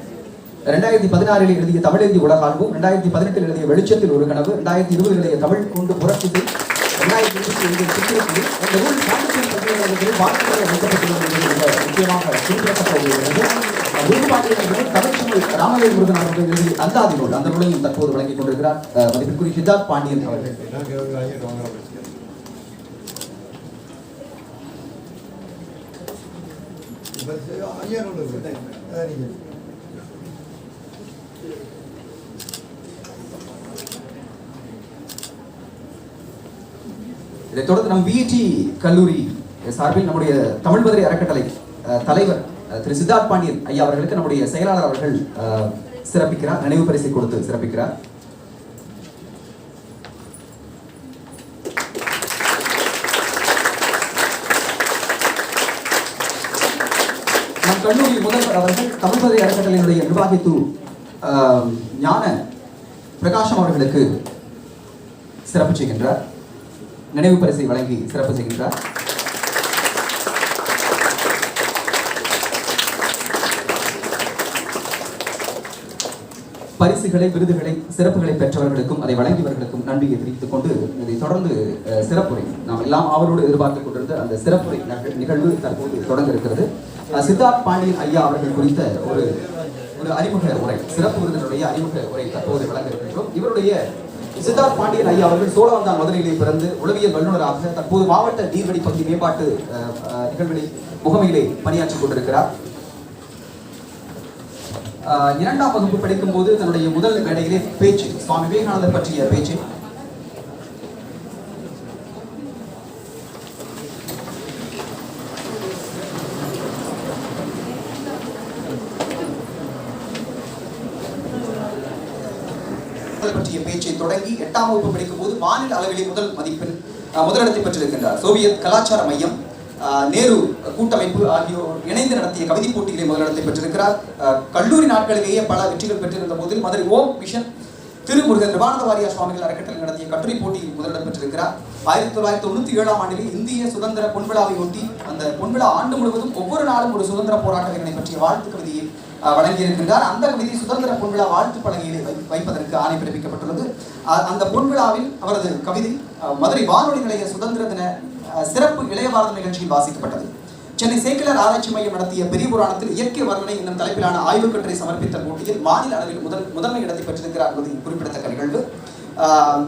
Speaker 1: 2016 எழுதிய தமிழேந்தி உலகால்வும், 2018 எழுதிய வெளிச்சத்தில் ஒரு கனவு, 2020 எழுதிய தமிழ் கொண்டு புரட்சி, 2020 எழுதிய சித்திரக்குழு. இந்த நூல் பாண்டிச்சேரி பல்கலைக்கழகத்தில் வாக்குகளை வைக்கப்பட்டுள்ளது முக்கியமாக குறிப்பிடப்பட்டுள்ளது. தமிழ்ச்சொல் ராமவேல் முருகன் அவர்கள் எழுதிய அந்தாதி நூல், அந்த நூலையும் தற்போது வழங்கிக் கொண்டிருக்கிறார் மதிப்பிற்குரிய சித்தார்த் பாண்டியன் அவர்கள். இதைத் தொடர்ந்து நம் பிஇடி கல்லூரி சார்பில் நம்முடைய தமிழ் மதுரை அறக்கட்டளை தலைவர் திரு சித்தார்த் பாண்டியன் ஐயா அவர்களுக்கு நம்முடைய செயலாளர் அவர்கள் சிறப்பிக்கிறார், நினைவு பரிசை கொடுத்து சிறப்பிக்கிறார். நம் கல்லூரி முதல்வர் அவர்கள் தமிழ் மதுரை அறக்கட்டளையினுடைய நிர்வாகி திரு ஞான பிரகாசம் அவர்களுக்கு சிறப்பு செய்கின்றார், நினைவு பரிசை வழங்கி சிறப்பு செய்கின்றார். பரிசுகளை, விருதுகளை, சிறப்புகளை பெற்றவர்களுக்கும் அதை வழங்கியவர்களுக்கும் நன்றியை தெரிவித்துக் கொண்டு இதை தொடர்ந்து சிறப்புரை நாம் எல்லாம் அவரோடு எதிர்பார்த்துக் கொண்டிருந்த அந்த சிறப்புரை நிகழ்வு தற்போது தொடங்க இருக்கிறது. சித்தார்த் பாண்டியன் ஐயா அவர்கள் குறித்த ஒரு அறிமுக உரை, சிறப்பு விருதினுடைய அறிமுக உரை தற்போது வழங்க இருக்கின்றோம். இவருடைய சித்தார்த் பாண்டியன் ஐயா அவர்கள் சோழவந்தான் மதுரையிலே பிறந்து உளவியல் வல்லுநராக தற்போது மாவட்ட நீர்வழி பகுதி மேம்பாட்டு நிகழ்வுகளில் முகமையிலே பணியாற்றிக் கொண்டிருக்கிறார். இரண்டாம் வகுப்பு படிக்கும் போது தன்னுடைய முதல் மேடையிலே பேச்சு, சுவாமி விவேகானந்தர் பற்றிய பேச்சு பற்றிய பேச்சை தொடங்கி 8ஆம் வகுப்பு படிக்கும் போது மாநில அளவிலே முதலிடத்தை பெற்றிருக்கின்றார். சோவியத் கலாச்சார மையம், நேரு கூட்டமைப்பு ஆகியோர் இணைந்து நடத்திய கவிதை போட்டியிலே முதலிடத்தை பெற்றிருக்கிறார். கல்லூரி நாட்களிலேயே பல வெற்றிகள் பெற்றிருந்த போதில் மதுரை ஓம் மிஷன் திருமுருகன் நிர்வாண வாரியார் சுவாமிகள் அறக்கட்டளை நடத்திய கட்டுரை போட்டியில் முதலிடம் பெற்றிருக்கிறார். 1997ஆம் ஆண்டிலே இந்திய சுதந்திர பொன்விழாவை ஒட்டி அந்த பொன்விழா ஆண்டு முழுவதும் ஒவ்வொரு நாளும் ஒரு சுதந்திர போராட்ட வீரனை பற்றிய வாழ்த்து கவிதையை வழங்கியிருக்கின்றார். அந்த கவிதை சுதந்திர பொன்விழா வாழ்த்து பலகையிலே வைப்பதற்கு ஆணை பிறப்பிக்கப்பட்டுள்ளது. அந்த பொன்விழாவில் அவரது கவிதை மதுரை வானொலி நிலைய சுதந்திர தின சிறப்பு இளைய பாரத நிகழ்ச்சியில் வாசிக்கப்பட்டது. சென்னை சேக்கிலார் ஆராய்ச்சி மையம் நடத்திய பெரிய புராணத்தில் இயற்கை வர்ணனை என்னும் தலைப்பிலான ஆய்வுக் கட்டுரை சமர்ப்பித்த போட்டியில் மாநில அளவில் முதன்மை இடத்தை பெற்றிருக்கிறார் என்பது குறிப்பிடத்தக்க நிகழ்வு.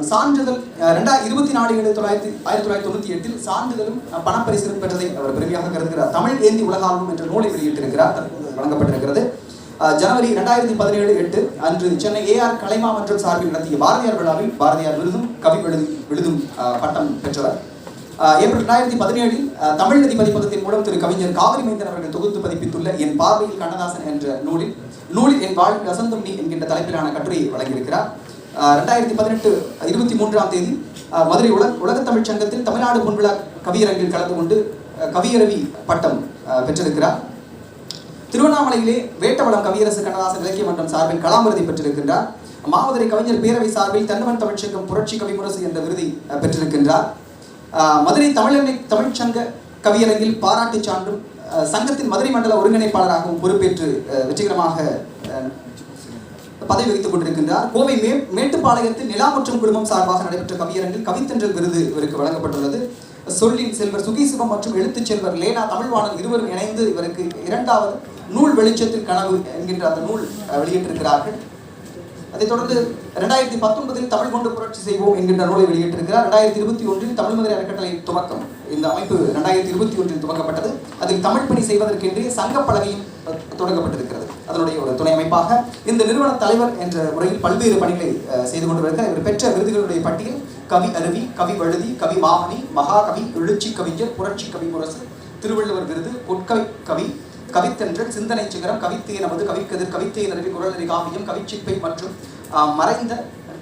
Speaker 1: சான்றிதழ் 24/7/1998 சான்றிதழும் பணப்பரிசிலும் பெற்றதை அவர் பெருமையாக கருதுகிறார். தமிழ் ஏந்தி உலகாலும் என்ற நூலை வெளியிட்டிருக்கிறார், வழங்கப்பட்டிருக்கிறது. ஜனவரி 2017 அன்று சென்னை AR கலைமாமன்றம் சார்பில் நடத்திய பாரதியார் விழாவில் பாரதியார் விருதும் கவி விழுதும் பட்டம் பெற்றவர். ஏப்ரல் 2017 தமிழ் நதி பதிப்பகத்தின் மூலம் திரு கவிஞர் காவிரி மைந்தன் அவர்கள் தொகுத்து பதிப்பித்துள்ள என் பார்வையில் கண்ணதாசன் என்ற நூலில் என் வாழ்வில் வசந்தம் நீ என்கின்ற தலைப்பிலான கட்டுரையை வழங்கியிருக்கிறார். 2018 23ஆம் தேதி மதுரை உலகத் தமிழ் சங்கத்தில் தமிழ்நாடு பொன்விழா கவியரங்கில் கலந்து கொண்டு கவியரவி பட்டம் பெற்றிருக்கிறார். திருவண்ணாமலையிலே வேட்டவளம் கவியரசு கண்ணதாசன் இலக்கிய மன்றம் சார்பில் கலாம் விருதை பெற்றிருக்கின்றார். மாமதுரை கவிஞர் பேரவை சார்பில் தன்னவன் தமிழ்ச்சங்கம் புரட்சி கவிமுரசு என்ற விருதை பெற்றிருக்கின்றார். மதுரை தமிழ்ச்சங்க கவியரங்கில் பாராட்டு சான்றும் சங்கத்தின் மதுரை மண்டல ஒருங்கிணைப்பாளராகவும் பொறுப்பேற்று வெற்றிகரமாக பதவி வகித்துக் கொண்டிருக்கின்றார். கோவை மேட்டுப்பாளையத்தில் நிலாமுற்றம் குழுமம் சார்பாக நடைபெற்ற கவியரங்கில் கவித்தென்றல் விருது இவருக்கு வழங்கப்பட்டுள்ளது. சொல்லின் செல்வர் சுகீசிவம் மற்றும் எழுத்துச் செல்வர் லேனா தமிழ்வாணன் இருவரும் இணைந்து இவருக்கு 2வது நூல் வெளிச்சத்தில் கனவு என்கின்ற அந்த நூல் வெளியிட்டிருக்கிறார்கள். அதைத் தொடர்ந்து 2019 தமிழ் கொண்டு புரட்சி செய்வோம் என்கின்ற நூலை வெளியிட்டிருக்கிறார். 2021 தமிழ் மதுரை அறக்கட்டளை துவக்கம், இந்த அமைப்பு 2021 துவக்கப்பட்டது. அதில் தமிழ் பணி செய்வதற்கென்றே சங்க பலகையும் தொடங்கப்பட்டிருக்கிறது. அதனுடைய ஒரு துணை அமைப்பாக இந்த நிறுவன தலைவர் என்ற முறையில் பல்வேறு பணிகளை செய்து கொண்டு வருகிறார். இவர் பெற்ற விருதுகளுடைய பட்டியல் கவி அருவி, கவி வழுதி, கவி மாமணி, மகாகவி, எழுச்சி கவிஞர், புரட்சி கவிமுரசு, திருவள்ளுவர் விருது, பொற்கவி கவி, கவித்தென்றல், சிந்தனை சிகரம், கவித்தே நமது, கவிக்கதிர், கவித்தே நரவி, குரலறி காவியம், கவிச்சிப்பை மற்றும் மறைந்த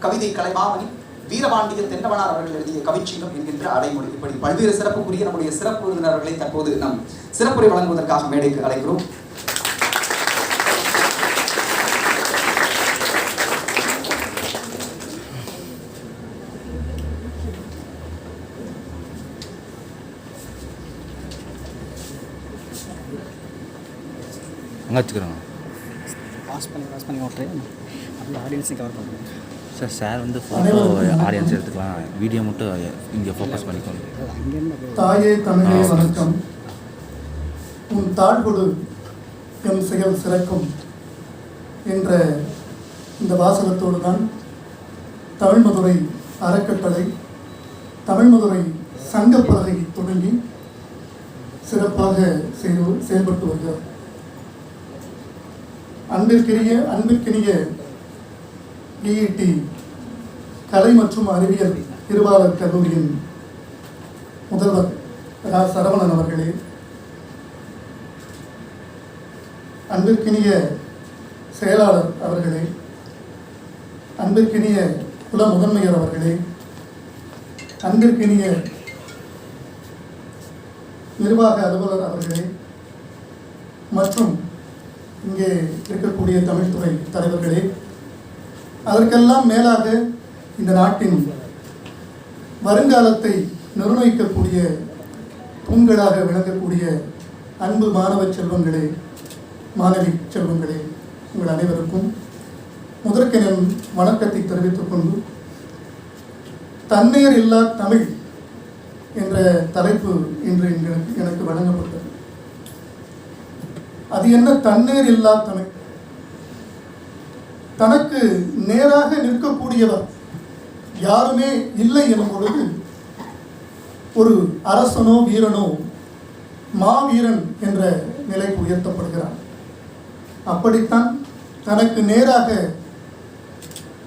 Speaker 1: கவிதை கலைமாமணி, வீரபாண்டிய தென்னவனார் அவர்கள் எழுதிய கவிச்சிங்கம் என்கின்ற அடைமொழி, இப்படி பல்வேறு சிறப்புக்குரிய நம்முடைய சிறப்பு விருந்தினர்களை தற்போது நாம் சிறப்புரை வழங்குவதற்காக மேடைக்கு அழைக்கிறோம்.
Speaker 4: அங்கே வச்சுக்கிறோங்க
Speaker 5: பாஸ் பண்ணி ஓட்டுறேன் அப்படியே ஆடியன்ஸையும் கவர் பண்ணுறேன்
Speaker 4: சார். சார் வந்து ஃபோட்டோ ஆடியன்ஸ் எடுத்துக்கலாம், வீடியோ மட்டும் இங்கே ஃபோக்கஸ் பண்ணிக்கோங்க.
Speaker 6: தாயே தமிழே வணக்கம். உன் தாழ்கொடு எம் செயல் சிறக்கும் என்ற இந்த வாசகத்தோடு தான் தமிழ்மதுரை அறக்கட்டளை தமிழ்மதுரை சங்கப்பலகை தொடங்கி சிறப்பாக செயல்பட்டு வருகிறார். அன்பிற்கினிய BET கலை மற்றும் அறிவியல் இருபாலர் கல்லூரியின் முதல்வர் ரா சரவணன் அவர்களே, அன்பிற்கினிய செயலாளர் அவர்களே, அன்பிற்கினிய குல முதன்மையர் அவர்களே, அன்பிற்கினிய நிர்வாக அலுவலர் அவர்களே மற்றும் இங்கே இருக்கக்கூடிய தமிழ்துறை தலைவர்களே, அதற்கெல்லாம் மேலாக இந்த நாட்டின் வருங்காலத்தை நிர்ணயிக்கக்கூடிய தூண்களாக விளங்கக்கூடிய அன்பு மாணவ செல்வங்களே, மாணவி செல்வங்களே, உங்கள் அனைவருக்கும் முதற்கென வணக்கத்தை தெரிவித்துக் கொண்டு, தன்னேர் இல்லா தமிழ் என்ற தலைப்பு இன்று எனக்கு வழங்கப்பட்டது. அது என்ன தன்னேர் இல்லா தமிழ்? தனக்கு நேராக நிற்கக்கூடியவர் யாருமே இல்லை எனும் பொழுது ஒரு அரசனோ வீரனோ மாவீரன் என்ற நிலைக்கு உயர்த்தப்படுகிறார். அப்படித்தான் தனக்கு நேராக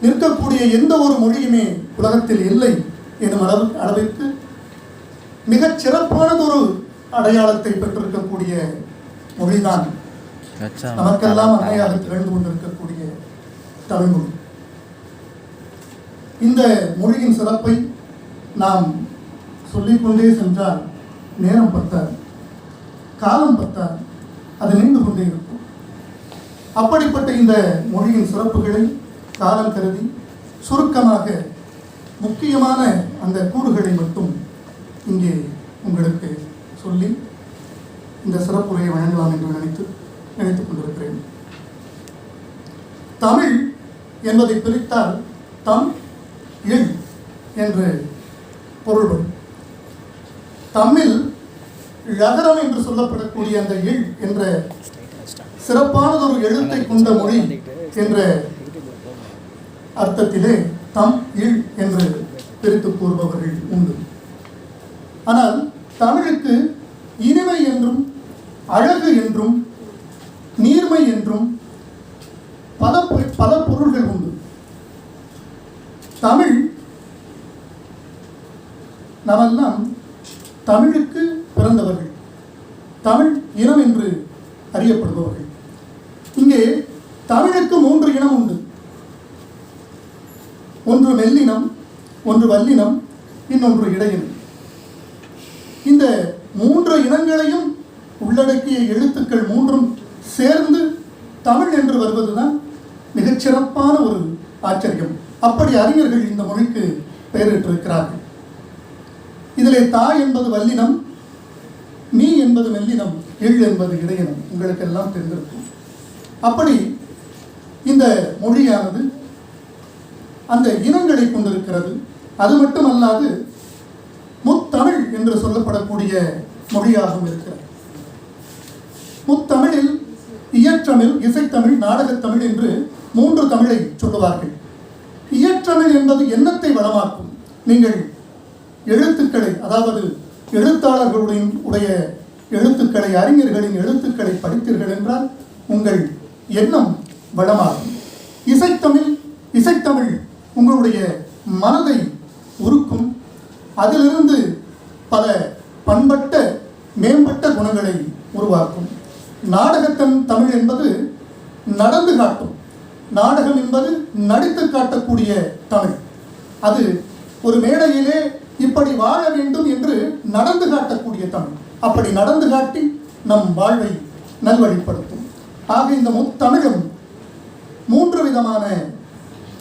Speaker 6: நிற்கக்கூடிய எந்த ஒரு மொழியுமே உலகத்தில் இல்லை எனும் அளவிற்கு மிகச் சிறப்பானதொரு அடையாளத்தை பெற்றிருக்கக்கூடிய மொழிதான் நமக்கெல்லாம் அன்னையாக திகழ்ந்து கொண்டிருக்கக்கூடிய தமிழ்மொழி. இந்த மொழியின் சிறப்பை நாம் சொல்லிக்கொண்டே சென்றால் நேரம் பத்தாது, காலம் பத்தாது, அது நீண்டு கொண்டே இருக்கும். அப்படிப்பட்ட இந்த மொழியின் சிறப்புகளை காலம் கருதி சுருக்கமாக முக்கியமான அந்த கூறுகளை மட்டும் இங்கே உங்களுக்கு சொல்லி இந்த சிறப்புரையை வழங்கலாம் என்று நினைத்துக் கொண்டிருக்கிறேன். தமிழ் என்பதை பிரித்தால் தம் இல் என்று பொருள்படும். தமிழ் ழகரம் என்று சொல்லப்படக்கூடிய அந்த இல் என்ற சிறப்பானதொரு எழுத்தை கொண்ட மொழி என்ற அர்த்தத்திலே தம் இல் என்று பிரித்து கூறுபவர்கள் உண்டு. ஆனால் தமிழுக்கு இனிமை என்றும் அழகு என்றும் நீர்மை என்றும் பல பொருள்கள் உண்டு. தமிழ் நாமெல்லாம் தமிழுக்கு பிறந்தவர்கள், தமிழ் இனம் என்று அறியப்படுபவர்கள். இங்கே தமிழுக்கு 3 இனம் உண்டு. ஒன்று மெல்லினம், ஒன்று வல்லினம், இன்னொன்று இடையினம். இந்த 3 இனங்களையும் உள்ளடக்கிய எழுத்துக்கள் 3ம் சேர்ந்து தமிழ் என்று வருவதுதான் மிகச்சிறப்பான ஒரு ஆச்சரியம். அப்படி அறிஞர்கள் இந்த மொழிக்கு பெயரிட்டிருக்கிறார்கள். இதிலே தாய் என்பது வல்லினம், நீ என்பது மெல்லினம், இல் என்பது இடையினம். உங்களுக்கு எல்லாம் தெரிந்திருக்கும். அப்படி இந்த மொழியானது அந்த இனங்களை கொண்டிருக்கிறது. அது மட்டுமல்லாது முத்தமிழ் என்று சொல்லப்படக்கூடிய மொழியாகவும் இருக்கிறது. முத்தமிழில் இயற்றமிழ், இசைத்தமிழ், நாடகத்தமிழ் என்று 3 தமிழை சொல்லுவார்கள். இயற்றமிழ் என்பது எண்ணத்தை வளமாக்கும். நீங்கள் எழுத்துக்களை, அதாவது எழுத்தாளர்களுடைய எழுத்துக்களை, அறிஞர்களின் எழுத்துக்களை படித்தீர்கள் என்றால் உங்கள் எண்ணம் வளமாகும். இசைத்தமிழ் உங்களுடைய மனதை உருக்கும். அதிலிருந்து பல பண்பட்ட மேம்பட்ட குணங்களை உருவாக்கும். தமிழ் என்பது நடந்து காட்டும். நாடகம் என்பது நடித்து காட்டக்கூடிய தமிழ். அது ஒரு மேடையிலே இப்படி வாழ வேண்டும் என்று நடந்து காட்டக்கூடிய தமிழ். அப்படி நடந்து காட்டி நம் வாழ்வை நல்வழிப்படுத்தும். ஆக இந்த முத்தமிழும் 3 விதமான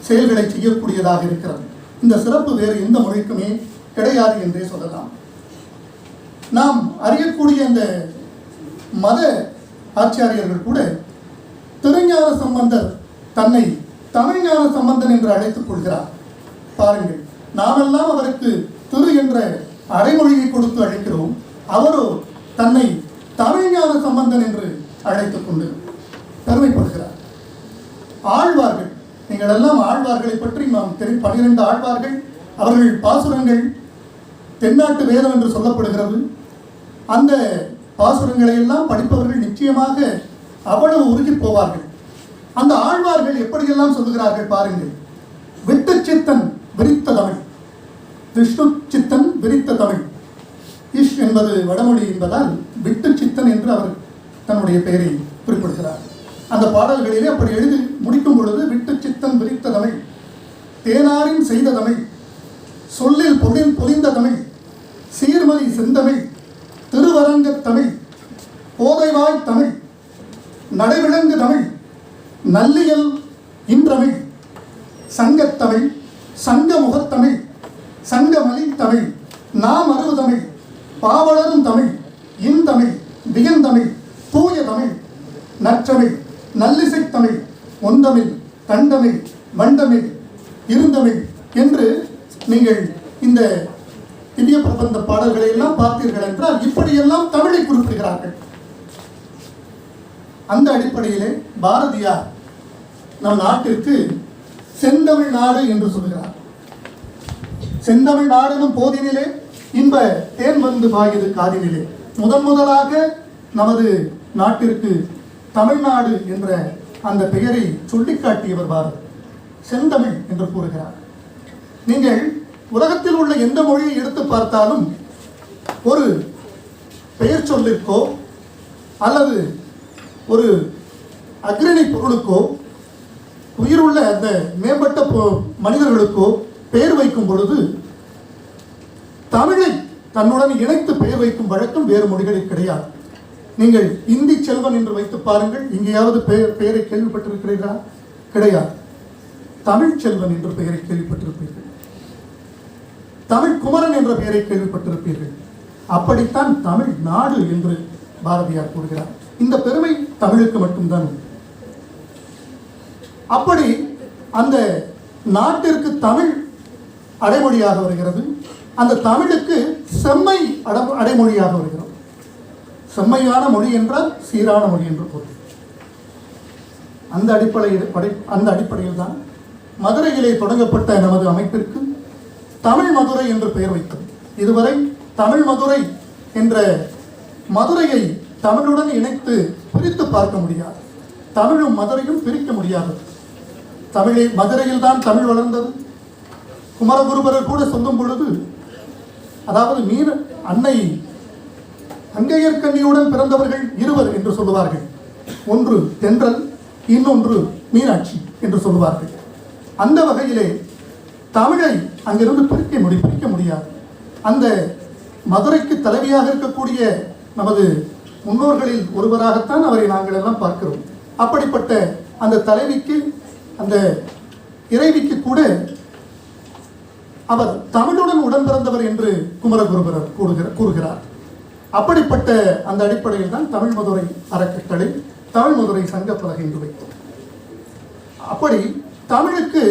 Speaker 6: செயல்களை செய்யக்கூடியதாக இருக்கிறது. இந்த சிறப்பு வேறு எந்த மொழிக்குமே கிடையாது என்றே சொல்லலாம். நாம் அறியக்கூடிய இந்த மத ஆச்சாரியர்கள் கூட திருஞான சம்பந்தர் தன்னை தமிழ்ஞான சம்பந்தன் என்று அழைத்துக் கொள்கிறார். பாருங்கள், நாமெல்லாம் அவருக்கு திரு என்ற அடைமொழியை கொடுத்து அழைக்கிறோம். அவரோ தன்னை தமிழ்ஞான சம்பந்தன் என்று அழைத்துக் கொண்டு பெருமைப்படுகிறார். ஆழ்வார்கள், நீங்கள் எல்லாம் ஆழ்வார்களை பற்றி நாம் 12 ஆழ்வார்கள், அவர்கள் பாசுரங்கள் தென்னாட்டு வேதம் என்று சொல்லப்படுகிறது. அந்த பாசுரங்களை எல்லாம் படிப்பவர்கள் நிச்சயமாக அவ்வளவு உருகி போவார்கள். அந்த ஆழ்வார்கள் எப்படியெல்லாம் சொல்லுகிறார்கள் பாருங்கள். விட்டு சித்தன் விரித்த தமிழ், விஷ்ணு சித்தன் விரித்த தமிழ். இஷ் என்பது வடமொழி என்பதால் விட்டு சித்தன் என்று அவர் தன்னுடைய பெயரை குறிப்பிடுகிறார். அந்த பாடல்களிலே அப்படி எழுதி முடிக்கும் பொழுது விட்டு சித்தன் விரித்த தமிழ், தேனாரின் செய்த தமிழ், சொல்லில் பொலிந்த தமிழ், சீர்மதி செந்தமிழ், திருவரங்க தமிழ், போதைவாய் தமிழ், நடைவிலங்கு தமிழ், நல்லியல் இன்றமிழ், சங்கத்தமிழ், சங்கமுகத்தமிழ், சங்கமலி தமிழ், நாமருவு தமிழ், பாவலரும் தமிழ், இன்தமிழ், வியந்தமிழ், தூய தமிழ், நற்றமிழ், நல்லிசை தமிழ், ஒந்தமிழ், தண்டமிழ், வண்டமிழ், இருந்தமிழ் என்று நீங்கள் இந்த திவ்ய பிரபந்த பாடல்களை எல்லாம் பார்த்தீர்கள் என்றால் இப்படியெல்லாம் தமிழை குறிப்பிடுகிறார்கள். அந்த அடிப்படையிலே பாரதியார் நம் நாட்டிற்கு செந்தமிழ் நாடு என்று சொல்கிறார். செந்தமிழ் நாடுனும் போதினிலே இன்ப தேன் வந்து பாயுது காதினிலே. முதலாக நமது நாட்டிற்கு தமிழ்நாடு என்ற அந்த பெயரை சொல்லிக்காட்டியவர் பாரதி. செந்தமிழ் என்று கூறுகிறார். நீங்கள் உலகத்தில் உள்ள எந்த மொழியை எடுத்து பார்த்தாலும் ஒரு பெயர் சொல்லிற்கோ அல்லது ஒரு அக்ரணி பொருளுக்கோ உயிருள்ள அந்த மேம்பட்ட மனிதர்களுக்கோ பெயர் வைக்கும் பொழுது தமிழை தன்னுடன் இணைத்து பெயர் வைக்கும் வழக்கம் வேறு மொழிகளில் கிடையாது. நீங்கள் இந்தி செல்வன் என்று வைத்து பாருங்கள், எங்கேயாவது பெயரை கேள்விப்பட்டிருக்கிறீர்களா? கிடையாது. தமிழ் செல்வன் என்ற பெயரை கேள்விப்பட்டிருப்பீர்கள், தமிழ் குமரன் என்ற பெயரை கேள்விப்பட்டிருப்பீர்கள். அப்படித்தான் தமிழ் நாடு என்று பாரதியார் கூறுகிறார். இந்த பெருமை தமிழுக்கு மட்டும்தான். அப்படி அந்த நாட்டிற்கு தமிழ் அடைமொழியாக வருகிறது. அந்த தமிழுக்கு செம்மை அடைமொழியாக வருகிறது. செம்மையான மொழி என்றால் சீரான மொழி என்று பொருள். அந்த அடிப்படையில் தான் மதுரையிலே தொடங்கப்பட்ட நமது அமைப்பிற்கு தமிழ் மதுரை என்று பெயர் வைத்தது. இதுவரை தமிழ் மதுரை என்ற மதுரையை தமிழுடன் இணைத்து பிரித்து பார்க்க முடியாது. தமிழும் மதுரையும் பிரிக்க முடியாது. மதுரையில் தான் தமிழ் வளர்ந்தது. குமரகுருபரர் கூட சொல்லும் பொழுது, அதாவது அன்னை அங்கையர்கண்ணியுடன் பிறந்தவர்கள் இருவர் என்று சொல்லுவார்கள். ஒன்று தென்றல், இன்னொன்று மீனாட்சி என்று சொல்லுவார்கள். அந்த வகையிலே தமிழை அங்கிருந்து பிரிக்க முடியாது. அந்த மதுரைக்கு தலைவியாக இருக்கக்கூடிய நமது முன்னோர்களில் ஒருவராகத்தான் அவரை நாங்கள் எல்லாம் பார்க்கிறோம். அப்படிப்பட்ட அந்த தலைவிக்கு, அந்த இறைவிக்கு கூட அவர் தமிழுடன் உடன் பிறந்தவர் என்று குமரகுருபரர் கூறுகிறார். அப்படிப்பட்ட அந்த அடிப்படையில் தான் தமிழ் மதுரை அறக்கட்டளை, தமிழ் மதுரை சங்கப்பலகை என்று வைத்தோம். அப்படி தமிழுக்கு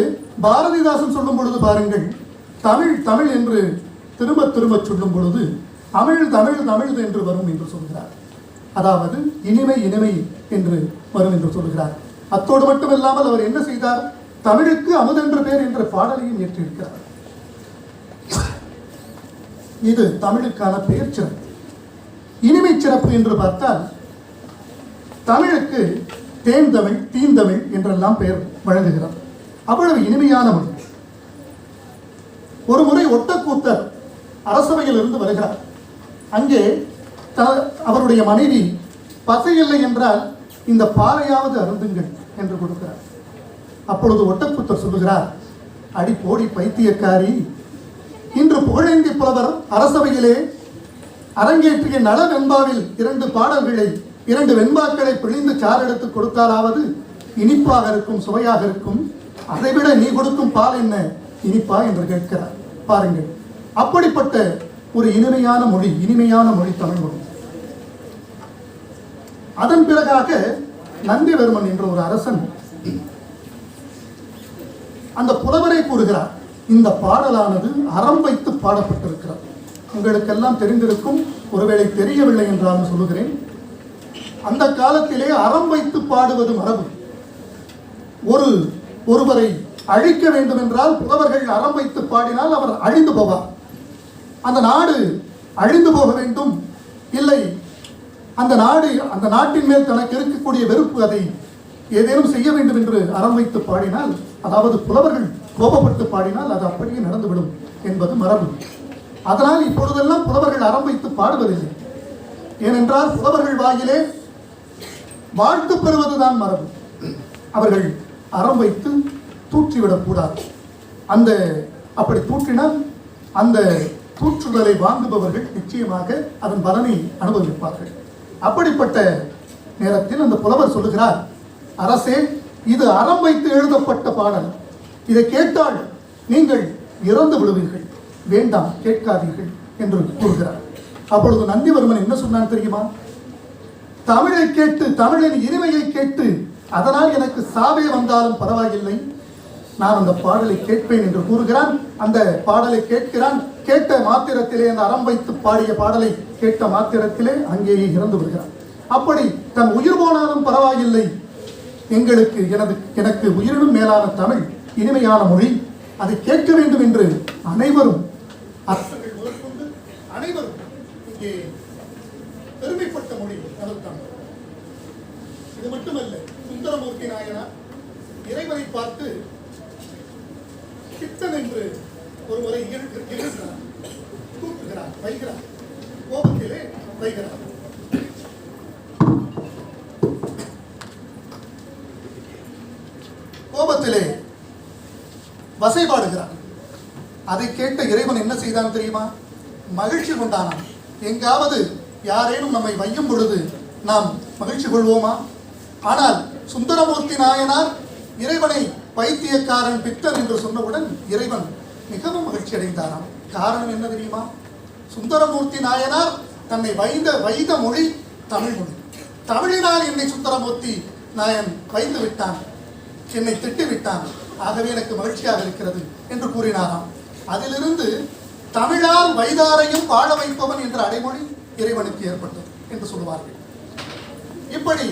Speaker 6: பாரதிதாசன் சொல்லும் பொழுது பாருங்கள், தமிழ் தமிழ் என்று திரும்ப திரும்ப சொல்லும் பொழுது தமிழ் தமிழ் தமிழ் என்று வரும் என்று சொல்கிறார். அதாவது இனிமை இனிமை என்று வரும் என்று சொல்கிறார். அத்தோடு மட்டுமில்லாமல் அவர் என்ன செய்தார்? தமிழுக்கு அமுதென்ற பேர் என்ற பாடலையும் ஏற்றிருக்கிறார். இது தமிழுக்கான பெயர் சிறப்பு. இனிமை சிறப்பு என்று பார்த்தால் தமிழுக்கு தேன் தமிழ், தீந்தமிழ் என்றெல்லாம் பெயர் வழங்குகிறார். அவ்வளவு இனிமையான மொழி. ஒரு முறை ஒட்டக்கூத்தர் அரசவையில் இருந்து வருகிறார். அங்கே அவருடைய மனைவி பசையில்லை என்றால் இந்த பாலையாவது அருந்துங்கள் என்று கொடுக்கிறார். அப்பொழுது ஒட்டக்கூத்தர் சொல்லுகிறார், அடி போடி பைத்தியக்காரி, இன்று புகழேந்தி புலவர் அரசவையிலே அரங்கேற்றிய நல வெண்பாவில் 2 பாடல்களை 2 வெண்பாக்களை பிழிந்து சாரெடுத்து கொடுத்தாலாவது இனிப்பாக இருக்கும், சுவையாக இருக்கும். அதைவிட நீ கொடுக்கும் பால் என்ன இனிப்பா என்று கேட்கிறார். பாருங்கள், அப்படிப்பட்ட ஒரு இனிமையான மொழி தமிழ் மொழி. அதன் பிறகாக நந்திவர்மன் என்ற ஒரு அரசன் அந்த புலவரை கூறுகிறார், இந்த பாடலானது அறம் வைத்து பாடப்பட்டிருக்கிறது. உங்களுக்கெல்லாம் தெரிந்திருக்கும், ஒருவேளை தெரியவில்லை என்றாலும் சொல்லுகிறேன். அந்த காலத்திலே அறம் வைத்து பாடுவது மரபு. ஒருவரை அழிக்க வேண்டும் என்றால் புலவர்கள் அறம் வைத்து பாடினால் அவர் அழிந்து போவார். அந்த நாடு அழிந்து போக வேண்டும், இல்லை அந்த நாட்டின் மேல் தனக்கு இருக்கக்கூடிய வெறுப்பு, அதை ஏதேனும் செய்ய வேண்டும் என்று அறம் வைத்து பாடினால், அதாவது புலவர்கள் கோபப்பட்டு பாடினால் அது அப்படியே நடந்துவிடும் என்பது மரபு. அதனால் இப்பொழுதெல்லாம் புலவர்கள் அறம் வைத்து பாடுவதில்லை. ஏனென்றால் புலவர்கள் வாயிலே வாழ்த்து பெறுவதுதான் மரபு. அவர்கள் அறம் வைத்து தூற்றிவிடக்கூடாது. அப்படி தூற்றினால் அந்த தூற்றுதலை வாங்குபவர்கள் நிச்சயமாக அதன் பலனை அனுபவிப்பார்கள். அப்படிப்பட்ட நேரத்தில் அந்த புலவர் சொல்லுகிறார், அரசே, இது அறம் வைத்து எழுதப்பட்ட பாடல். இதை கேட்டால் நீங்கள் இறந்து விடுவீர்கள், வேண்டாம் கேட்காதீர்கள் என்று கூறுகிறார். அப்பொழுது நந்திவர்மன் என்ன சொன்னான் தெரியுமா? தமிழை கேட்டு, தமிழின் இனிமையை கேட்டு, அதனால் எனக்கு சாவே வந்தாலும் பரவாயில்லை, நான் அந்த பாடலை கேட்பேன் என்று கூறுகிறான். அந்த பாடலை கேட்கிறான். கேட்ட மாத்திரத்திலே, அந்த அறம் வைத்து பாடிய பாடலை கேட்ட மாத்திரத்திலே அங்கேயே இறந்து விடுகிறான். அப்படி தன் உயிர் போனாலும் பரவாயில்லை, எனக்கு உயிரினும் மேலான தமிழ், இனிமையான மொழி, அதை கேட்க வேண்டும் என்று அனைவரும் இங்கே பெருமைப்பட்ட மொழி தமிழ். இது மட்டுமல்ல, சுந்தரமூர்த்தி நாயனார் இறைவனை பார்த்து பித்தன் என்று ஒரு முறை இகழ்கிறார், தூக்குகிறார், வைகிறார், கோபத்திலே வைகிறார். கோபத்திலே வசைபாடுகிறார். அதை கேட்ட இறைவன் என்ன செய்தான் தெரியுமா? மகிழ்ச்சி கொண்டானான். எங்காவது யாரேனும் நம்மை வையும் பொழுது நாம் மகிழ்ச்சி கொள்வோமா? ஆனால் சுந்தரமூர்த்தி நாயனார் இறைவனை பைத்தியக்காரன் பித்தன் என்று சொன்னவுடன் இறைவன் மிகவும் மகிழ்ச்சி அடைந்தாராம். காரணம் என்ன தெரியுமா? சுந்தரமூர்த்தி நாயனார் தன்னை வைத மொழி தமிழ் மொழி. தமிழினால் என்னை சுந்தரமூர்த்தி நாயன் வைத்து விட்டான், என்னை திட்டி விட்டான், ஆகவே எனக்கு மகிழ்ச்சியாக இருக்கிறது என்று கூறினாராம். அதிலிருந்து தமிழால் வைதாரையும் வாழ வைப்பவன் என்ற அடைமொழி இறைவனுக்கு ஏற்பட்டது என்று சொல்லுவார்கள். இப்படி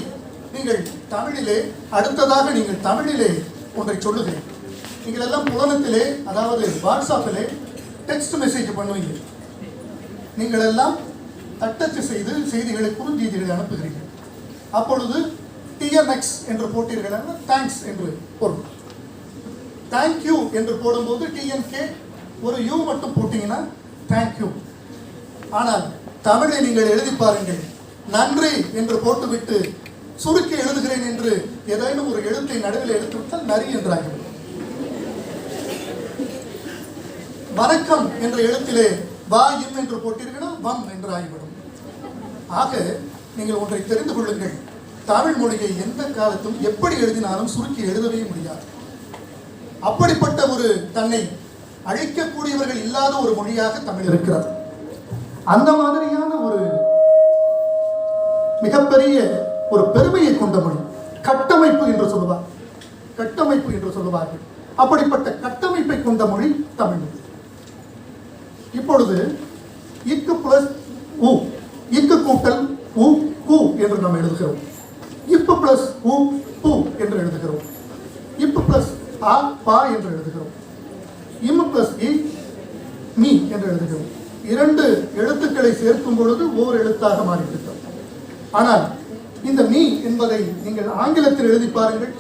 Speaker 6: நீங்கள் தமிழிலே, அடுத்ததாக நீங்கள் தமிழிலே ஒன்றை சொல்லுகிறேன். நீங்கள் எல்லாம் புலனத்திலே, அதாவது வாட்ஸ்அப்பிலே டெக்ஸ்ட் மெசேஜ் பண்ணுவீங்க. நீங்கள் எல்லாம் தட்டச்சு செய்து செய்திகளை, குறுஞ்செய்திகளை அனுப்புகிறீர்கள். அப்பொழுது TMX என்று போட்டீர்கள், தேங்க்ஸ் என்று பொருள். தேங்க்யூ என்று போடும்போது TNK ஒரு யூ மட்டும் போட்டீங்கன்னா தேங்க்யூ. ஆனால் தமிழை நீங்கள் எழுதி பாருங்கள், நன்றி என்று போட்டுவிட்டு சுருக்கி எழுதுகிறேன் என்று ஏதேனும் ஒரு எழுத்தை நடுவில் எடுத்துவிட்டால் நரி என்றாகிவிடும். வணக்கம் என்ற எழுத்திலே வா இம் என்று போட்டீர்கள், வம் என்று ஆகிவிடும். ஆக நீங்கள் ஒன்றை தெரிந்து கொள்ளுங்கள், தமிழ் மொழியை எந்த காலத்தும் எப்படி எழுதினாலும் சுருக்கி எழுதவே முடியாது. அப்படிப்பட்ட ஒரு தன்னை அழிக்கக்கூடியவர்கள் இல்லாத ஒரு மொழியாக தமிழ் இருக்கிறது. அந்த மாதிரியான ஒரு மிகப்பெரிய ஒரு பெருமையை கொண்ட மொழி, கட்டமைப்பு என்று சொல்லுவார், கட்டமைப்பு என்று சொல்லுவார்கள். அப்படிப்பட்ட கட்டமைப்பை கொண்ட மொழி தமிழ் மொழி. இப்பொழுது இக்கு பிளஸ் உ, இக்கு கூட்டல் உ கு என்று நாம் எழுதுகிறோம். இப்பு பிளஸ் உ பு என்று எழுதுகிறோம். இப்பு பிளஸ் ஆ பா என்று எழுதுகிறோம். இம் பிளஸ் இ மீ என்று எழுதுகிறோம். இரண்டு எழுத்துக்களை சேர்க்கும் பொழுது ஓர் எழுத்தாக மாறிவிட்டது. ஆனால் இந்த மீ என்பதை நீங்கள் ஆங்கிலத்தில் எழுதி பாருங்கள்.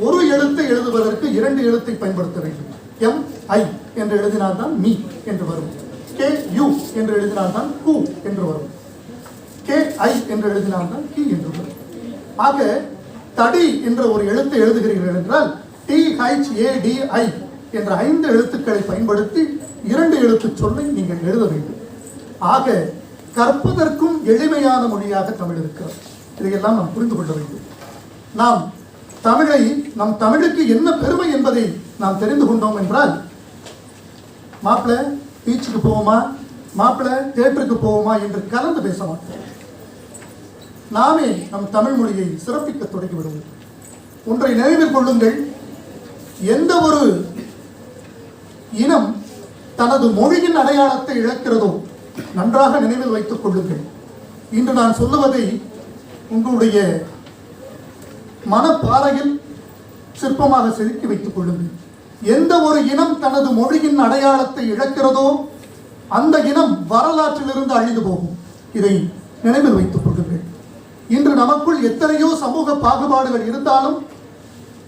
Speaker 6: ஒரு எழுத்தை எழுதுவதற்கு இரண்டு எழுத்தை பயன்படுத்த வேண்டும். எம் ஐ என்று எழுதினால்தான் மீ என்று வரும். கே யு என்று எழுதினால்தான் கு என்று வரும். கே ஐ என்று எழுதினால்தான் கி என்று வரும். ஆக தடி என்ற ஒரு எழுத்தை எழுதுகிறீர்கள் என்றால் THADI என்ற 5 எழுத்துக்களை பயன்படுத்தி இரண்டு எழுத்து சொல்லை நீங்கள் எழுத வேண்டும். ஆக கற்பதற்கும் எளிமையான மொழியாக தமிழ் இருக்கிறது. இதையெல்லாம் நாம் புரிந்து கொள்ள வேண்டும். நாம் தமிழை, நம் தமிழுக்கு என்ன பெருமை என்பதை நாம் தெரிந்து கொண்டோம் என்றால், மாப்பிள்ளை பீச்சுக்கு போவோமா, மாப்பிள்ளை தியேட்டருக்கு போவோமா என்று கலந்து பேச மாட்டோம். நாமே நம் தமிழ் மொழியை சிறப்பிக்க தொடங்கி விடுவோம். ஒன்றை நினைவில் கொள்ளுங்கள், எந்த ஒரு இனம் தனது மொழியின் அடையாளத்தை இழக்கிறதோ நன்றாக நினைவில் வைத்துக் கொள்ளுங்கள். இன்று நான் சொல்லுவதை உங்களுடைய மனப்பாறையில் சிற்பமாக செதுக்கி வைத்துக் கொள்ளுங்கள். எந்த ஒரு இனம் தனது மொழியின் அடையாளத்தை இழக்கிறதோ அந்த இனம் வரலாற்றிலிருந்து அழிந்து போகும். இதை நினைவில் வைத்துக் கொள்ளுங்கள். இன்று நமக்குள் எத்தனையோ சமூக பாகுபாடுகள் இருந்தாலும்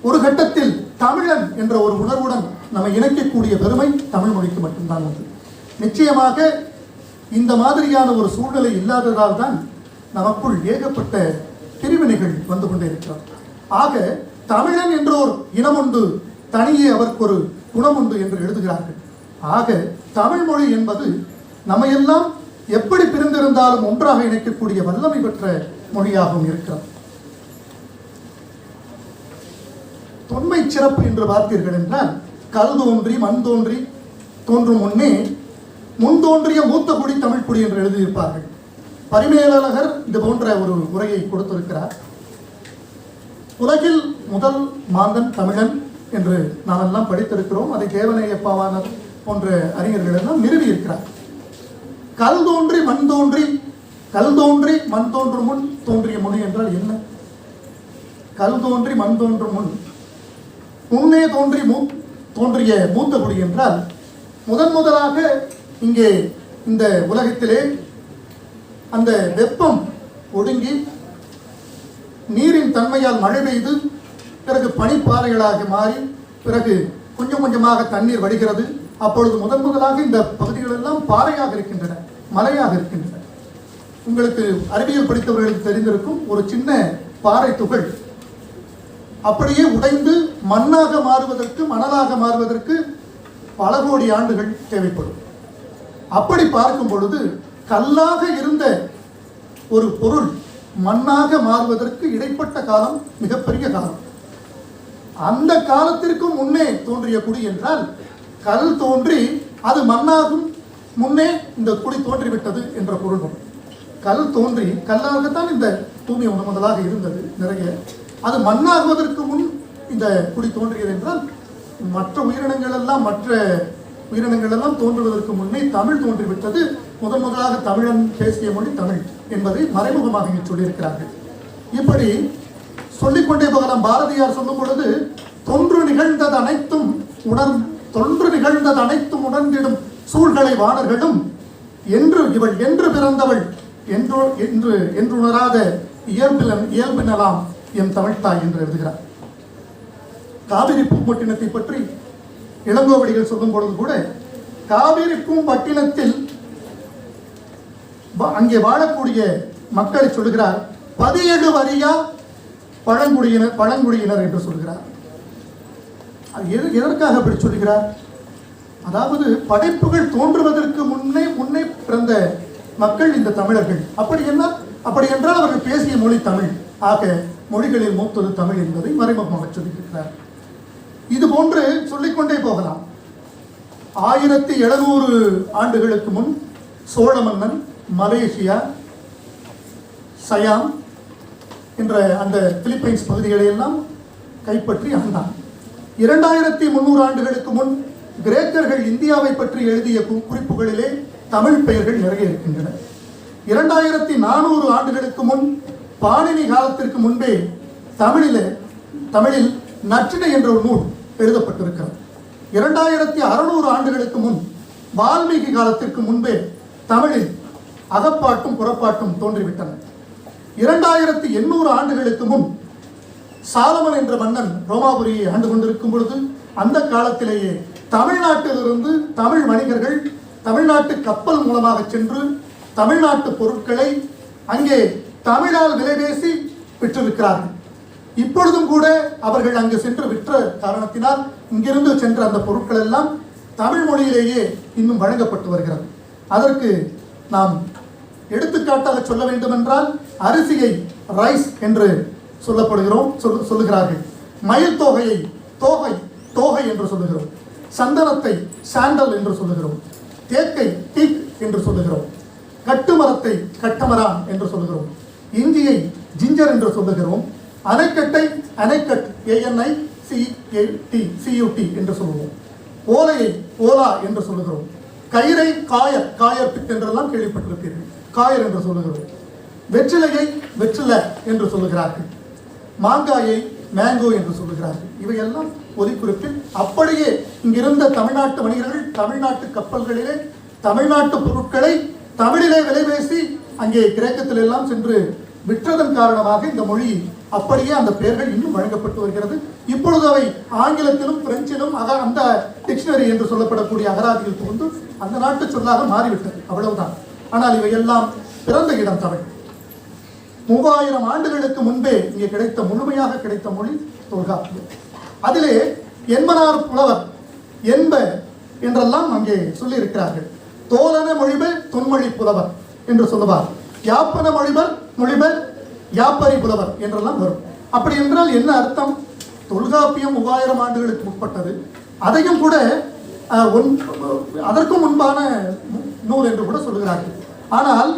Speaker 6: ஒரு கட்டத்தில் தமிழன் என்ற ஒரு உணர்வுடன் நம்மை இணைக்கக்கூடிய பெருமை தமிழ் மொழிக்கு மட்டும்தான் உண்டு. நிச்சயமாக இந்த மாதிரியான ஒரு சூழ்நிலை இல்லாததால் தான் நமக்குள் ஏகப்பட்ட பிரிவினைகள் வந்து கொண்டே இருக்கிறார். ஆக தமிழன் என்ற ஒரு இனம் உண்டு, தனியே அவருக்கு ஒரு குணம் உண்டு என்று எழுதுகிறார்கள். ஆக தமிழ் மொழி என்பது நம்மையெல்லாம் எப்படி பிரிந்திருந்தாலும் ஒன்றாக இணைக்கக்கூடிய வல்லமை பெற்ற மொழியாகவும் இருக்கிறது. தொன்மை சிறப்பு என்று பார்த்தீர்கள் என்றால், கல் தோன்றி மண் தோன்றி தோன்றும் முன்னே முன்தோன்றிய மூத்த குடி தமிழ் குடி என்று எழுதியிருப்பார்கள். பரிமேலழகர் இது போன்ற ஒரு உரையை கொடுத்திருக்கிறார். உலகில் முதல் மாந்தன் தமிழன் என்று நாம் எல்லாம் படித்திருக்கிறோம். அதை தேவநேயப்பாவாணர் போன்ற அறிஞர்கள் எல்லாம் நிறுவியிருக்கிறார். கல் தோன்றி மண் தோன்றி, கல் தோன்றி மண் தோன்றும் முன் தோன்றிய மொழி என்றால் என்ன? கல் தோன்றி மண் தோன்றும் முன், முன்னே தோன்றிய மூத்த குடி என்றால், முதலாக இங்கே இந்த உலகத்திலே அந்த வெப்பம் ஒடுங்கி நீரின் தன்மையால் மழை பெய்து பிறகு பனிப்பாறைகளாக மாறி பிறகு கொஞ்சம் கொஞ்சமாக தண்ணீர் வடிகிறது. அப்பொழுது முதலாக இந்த பகுதிகள் எல்லாம் பாறையாக இருக்கின்றன, மலையாக இருக்கின்றன. உங்களுக்கு அறிவியல் படித்தவர்களுக்கு தெரிந்திருக்கும், ஒரு சின்ன பாறை துகள் அப்படியே உடைந்து மண்ணாக மாறுவதற்கு, மணலாக மாறுவதற்கு பல கோடி ஆண்டுகள் தேவைப்படும். அப்படி பார்க்கும் பொழுது கல்லாக இருந்த ஒரு பொருள் மண்ணாக மாறுவதற்கு இடைப்பட்ட காலம் மிகப்பெரிய காலம். அந்த காலத்திற்கு முன்னே தோன்றிய குடி என்றால், கல் தோன்றி அது மண்ணாகும் முன்னே இந்த குடி தோன்றிவிட்டது என்ற பொருள். கல் தோன்றி கல்லாகத்தான் இந்த பூமி முதலாக இருந்தது நிறைய. அது மண்ணாகுவதற்கு முன் இந்த குடி தோன்றியது என்றால், மற்ற உயிரினங்கள் எல்லாம் தோன்றுவதற்கு முன்னே தமிழ் தோன்றிவிட்டது. முதலாக தமிழன் பேசிய மொழி தமிழ் என்பதை மறைமுகமாக இங்கே சொல்லியிருக்கிறார்கள். இப்படி சொல்லிக்கொண்டே போகலாம். பாரதியார் சொல்லும் பொழுது, தொன்று நிகழ்ந்தது அனைத்தும் உணர்ந்திடும் சூழ்களை வாணர்களும் இவள் என்று பிறந்தவள் என்று உணராத இயல்பினலாம் என் தமிழ்த்தாய் என்று எழுதுகிறார். காவிரி பூம்பட்டினத்தை பற்றி இளங்கோவடிகள் சொல்லும் பொழுது கூட, காவிரி பூம்பட்டினத்தில் அங்கே வாழக்கூடிய மக்களை சொல்லுகிறார், 17 வரியா பழங்குடியினர் என்று சொல்கிறார். எதற்காக அப்படி சொல்கிறார்? அதாவது படைப்புகள் தோன்றுவதற்கு முன்னே பிறந்த மக்கள் இந்த தமிழர்கள். அப்படி என்றால் அவர்கள் பேசிய மொழி தமிழ். ஆக மொழிகளில் மூத்தது தமிழ் என்பதை மறைமுகமாக சொல்லியிருக்கிறார். இது போன்று சொல்லிக்கொண்டே போகலாம். 1700 ஆண்டுகளுக்கு முன் சோழ மன்னன் மலேசியா, சயாம் என்ற அந்த பிலிப்பைன்ஸ் பகுதிகளை எல்லாம் கைப்பற்றி ஆண்டான். 2300 ஆண்டுகளுக்கு முன் கிரேக்கர்கள் இந்தியாவை பற்றி எழுதிய குறிப்புகளிலே தமிழ் பெயர்கள் நிறைய இருக்கின்றன. 2400 ஆண்டுகளுக்கு முன் பாணினி காலத்திற்கு முன்பே தமிழில் நற்றிணை என்ற ஒரு நூல் எழுதப்பட்டிருக்கிறது. 2600 ஆண்டுகளுக்கு முன் வால்மீகி காலத்திற்கு முன்பே தமிழில் அகப்பாட்டும் புறப்பாட்டும் தோன்றிவிட்டன. 2800 ஆண்டுகளுக்கு முன் சாலமன் என்ற மன்னன் ரோமாபுரியை ஆண்டு கொண்டிருக்கும் பொழுது அந்த காலத்திலேயே தமிழ்நாட்டிலிருந்து தமிழ் வணிகர்கள் தமிழ்நாட்டு கப்பல் மூலமாக சென்று தமிழ்நாட்டு பொருட்களை அங்கே தமிழால் விலை பேசி விற்றிருக்கிறார்கள். இப்பொழுதும் கூட அவர்கள் அங்கு சென்று விற்ற காரணத்தினால் இங்கிருந்து சென்ற அந்த பொருட்கள் எல்லாம் தமிழ் மொழியிலேயே இன்னும் வழங்கப்பட்டு வருகிறது. அதற்கு நாம் எடுத்துக்காட்டாக சொல்ல வேண்டும் என்றால், அரிசியை ரைஸ் என்று சொல்லுகிறார்கள். மயில் தொகையை தோகை என்று சொல்லுகிறோம். சந்தனத்தை சாண்டல் என்று சொல்லுகிறோம். தேக்கை டீக் என்று சொல்லுகிறோம். கட்டுமரத்தை கட்டமரான் என்று சொல்லுகிறோம். இஞ்சியை ஜிஞ்சர் என்று சொல்லுகிறோம். அணைக்கட்டை அணைக்கட் ANICUT என்று சொல்லுவோம். ஓலையை ஓலா என்று சொல்லுகிறோம். கயிறை காயர் பிட் என்றெல்லாம் கேள்விப்பட்டிருப்பீர்கள். காயர் என்று சொல்லுகிறோம். வெற்றிலையை வெற்றில என்று சொல்லுகிறார்கள். மாங்காயை மேங்கோ என்று சொல்லுகிறார்கள். இவையெல்லாம் ஒலிக்குறிப்பில் அப்படியே இங்கிருந்த தமிழ்நாட்டு வணிகர்கள் தமிழ்நாட்டு கப்பல்களிலே தமிழ்நாட்டு பொருட்களை தமிழிலே விலை பேசி அங்கே கிரேக்கத்தில் எல்லாம் சென்று விற்றதன் காரணமாக இந்த மொழி அப்படியே அந்த பெயர்கள் இன்னும் வழங்கப்பட்டு வருகிறது. இப்பொழுது அவை ஆங்கிலத்திலும் பிரெஞ்சிலும் அந்த டிக்ஷனரி என்று சொல்லப்படக்கூடிய அகராதியில் புகுந்து அந்த நாட்டு சொல்லாக மாறிவிட்டது. அவ்வளவுதான். ஆனால் இவையெல்லாம் பிறந்த இடம் தமிழ். 3000 ஆண்டுகளுக்கு முன்பே இங்கே முழுமையாக கிடைத்த மொழி தொல்காப்பியம். அதிலே என்மனார் புலவர் என்ப என்றெல்லாம் அங்கே சொல்லி இருக்கிறார்கள். தோலன மொழிபர் தொன்மொழி புலவர் என்று சொல்லுவார். யாப்பன மொழிபர் யாப்பரி புலவர் என்றெல்லாம் வரும். அப்படி என்றால் என்ன அர்த்தம்? தொல்காப்பியம் 3000 ஆண்டுகளுக்கு முற்பட்டது. அதையும் கூட அதற்கும் முன்பான நூல் என்று கூட சொல்லுகிறார்கள். ஆனால்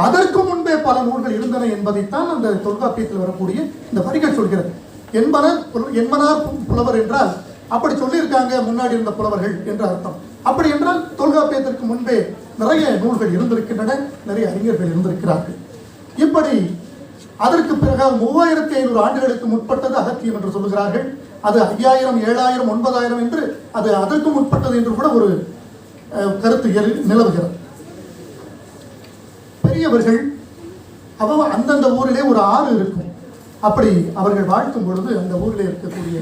Speaker 6: அதற்கு முன்பே பல நூல்கள் இருந்தன என்பதைத்தான் அந்த தொல்காப்பியத்தில் வரக்கூடிய இந்த வரிகள் சொல்கிறது. என்மனார் புலவர் என்றால் அப்படி சொல்லியிருக்காங்க முன்னாடி இருந்த புலவர்கள் என்று அர்த்தம். அப்படி என்றால் தொல்காப்பியத்திற்கு முன்பே நிறைய நூல்கள் இருந்திருக்கின்றன, நிறைய அறிஞர்கள் இருந்திருக்கிறார்கள். இப்படி அதற்கு பிறகு 3500 ஆண்டுகளுக்கு முற்பட்டது அகத்தியம் என்று சொல்லுகிறார்கள். அது 5000, 7000, 9000 என்று அது அதற்கு முற்பட்டது என்று கூட ஒரு கருத்து நிலவுகிறது. பெரியவர்கள் அந்தந்த ஊரிலே ஒரு ஆறு இருக்கும். அப்படி அவர்கள் வாழ்த்தும் பொழுது அந்த ஊரில் இருக்கக்கூடிய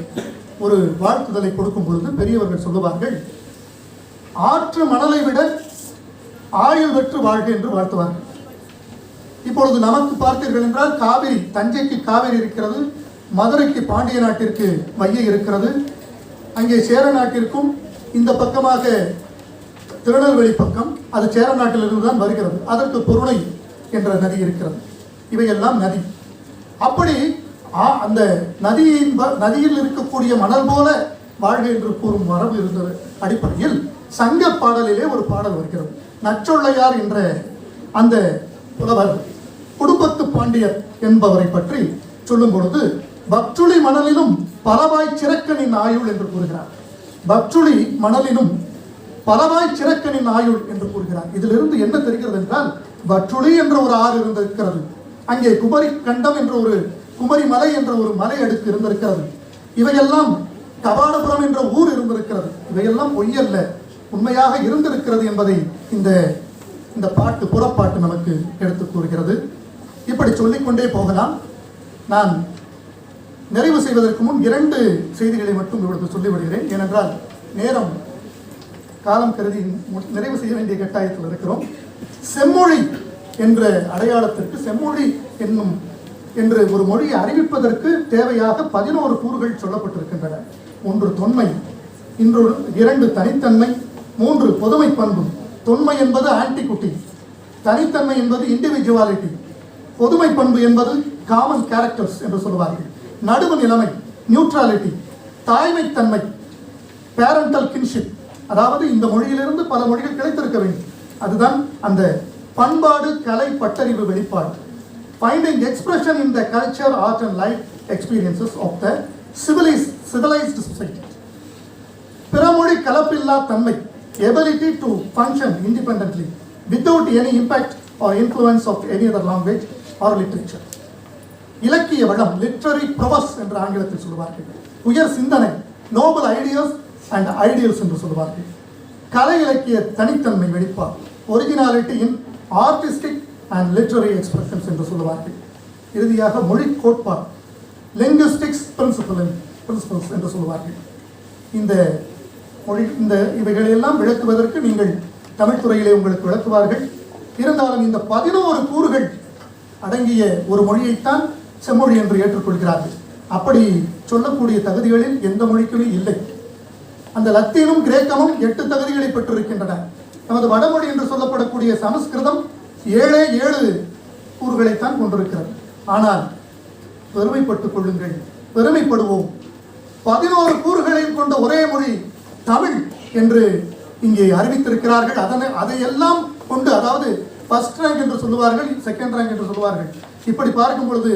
Speaker 6: ஒரு வாழ்த்துதலை கொடுக்கும் பொழுது பெரியவர்கள் சொல்லுவார்கள், ஆற்று மணலை விட ஆயுள் பெற்று வாழ்க என்று வாழ்த்துவார்கள். இப்பொழுது நமக்கு பார்த்தீர்கள் என்றால் காவிரி, தஞ்சைக்கு காவிரி இருக்கிறது, மதுரைக்கு பாண்டிய நாட்டிற்கு வையை இருக்கிறது, அங்கே சேர நாட்டிற்கும் இந்த பக்கமாக திருநெல்வேலி பக்கம் அது சேர நாட்டிலிருந்து தான் வருகிறது, அதற்கு பொருணை என்ற நதி இருக்கிறது. இவையெல்லாம் நதி. அப்படி அந்த நதியில் இருக்கக்கூடிய மணல் போல வாழ்க என்று கூறும் மரபு இருந்த அடிப்படையில் சங்க பாடலிலே ஒரு பாடல் வருகிறது. நச்சொள்ளையார் என்ற அந்த புலவர் குடும்பத்து பாண்டியர் என்பவரை பற்றி சொல்லும் பொழுது, பக்சுளி மணலிலும் பலவாய் சிறக்கனின் ஆயுள் என்று கூறுகிறார். பக்சுளி மணலிலும் பலவாய் சிறக்கனின் ஆயுள் என்று கூறுகிறார். இதிலிருந்து என்ன தெரிகிறது என்றால், பக்சுளி என்ற ஒரு ஆறு இருந்திருக்கிறது, அங்கே குமரி கண்டம் என்ற ஒரு குமரி மலை என்ற ஒரு மலை அடுக்கு இருந்திருக்கிறது, இவையெல்லாம் கபாடபுரம் என்ற ஊர் இருந்திருக்கிறது, இவையெல்லாம் பொய்யல்ல, உண்மையாக இருந்திருக்கிறது என்பதை இந்த பாட்டு, புறப்பாட்டு நமக்கு எடுத்து கூறுகிறது. இப்படி சொல்லிக்கொண்டே போகலாம். நான் நிறைவு செய்வதற்கு முன் 2 செய்திகளை மட்டும் இவர்களுக்கு சொல்லிவிடுகிறேன். ஏனென்றால் நேரம் காலம் கருதி நிறைவு செய்ய வேண்டிய கட்டாயத்தில் இருக்கிறோம். செம்மொழி என்ற அடையாளத்திற்கு, செம்மொழி என்று ஒரு மொழியை அறிவிப்பதற்கு தேவையாக 11 கூறுகள் சொல்லப்பட்டிருக்கின்றன. 1 தொன்மை, 2 தனித்தன்மை, 3 பொதுமை பண்பு. தொன்மை என்பது ஆன்டிகுட்டி, தனித்தன்மை என்பது இண்டிவிஜுவாலிட்டி, பொதுமை பண்பு என்பது காமன் கேரக்டர்ஸ் என்று சொல்லுவார்கள், நடுவு நிலைமை நியூட்ரலிட்டி, தாய்மைத்தன்மை பேரண்டல் கின்ஷிப், அதாவது இந்த மொழியிலிருந்து பல மொழிகள் கிடைத்திருக்க வேண்டும், அதுதான் அந்த பண்பாடு கலை பட்டறிவு வெளிப்பாடு. Finding expression in the culture, art and life experiences of the civilized society. பிறமொழி கலப்பில்லா தன்மை, ability to function independently without any impact or influence of any other language or literature. இலக்கிய வளம், லிட்டரரி ப்ரொவஸ் என்று ஆங்கிலத்தில் சொல்வார்கள். உயர் சிந்தனை, நோபல் ஐடியாஸ் அண்ட் ஐடியல்ஸ் என்று சொல்வார்கள். கலை இலக்கிய தனித்தன்மை வெளிப்பாடு, originality in artistic and literary expressions என்று சொல்லுவார்கள். இறுதியாக மொழி கோட்பாடு, லிங்குஸ்டிக்ஸ் பிரின்சிபல்ஸ் என்று சொல்லுவார்கள். இந்த இவைகளெல்லாம் விளக்குவதற்கு நீங்கள் தமிழ் துறையிலே உங்களுக்கு விளக்குவார்கள். இருந்தாலும் இந்த 11 கூறுகள் அடங்கிய ஒரு மொழியைத்தான் செம்மொழி என்று ஏற்றுக்கொள்கிறார்கள். அப்படி சொல்லக்கூடிய தகுதிகளில் எந்த மொழிக்குமே இல்லை. அந்த லத்தீனும் கிரேக்கமும் 8 தகுதிகளை பெற்றிருக்கின்றன. நமது வடமொழி என்று சொல்லப்படக்கூடிய சமஸ்கிருதம் 7 கூறுகளைத்தான் கொண்டிருக்கிறது. ஆனால் பெருமைப்பட்டுக் கொள்ளுங்கள், பெருமைப்படுவோம், 11 கூறுகளையும் கொண்ட ஒரே மொழி தமிழ் என்று இங்கே அறிவித்திருக்கிறார்கள். அதையெல்லாம் கொண்டு, அதாவது ஃபர்ஸ்ட் ரேங்க் என்று சொல்லுவார்கள், செகண்ட் ரேங்க் என்று சொல்லுவார்கள். இப்படி பார்க்கும் பொழுது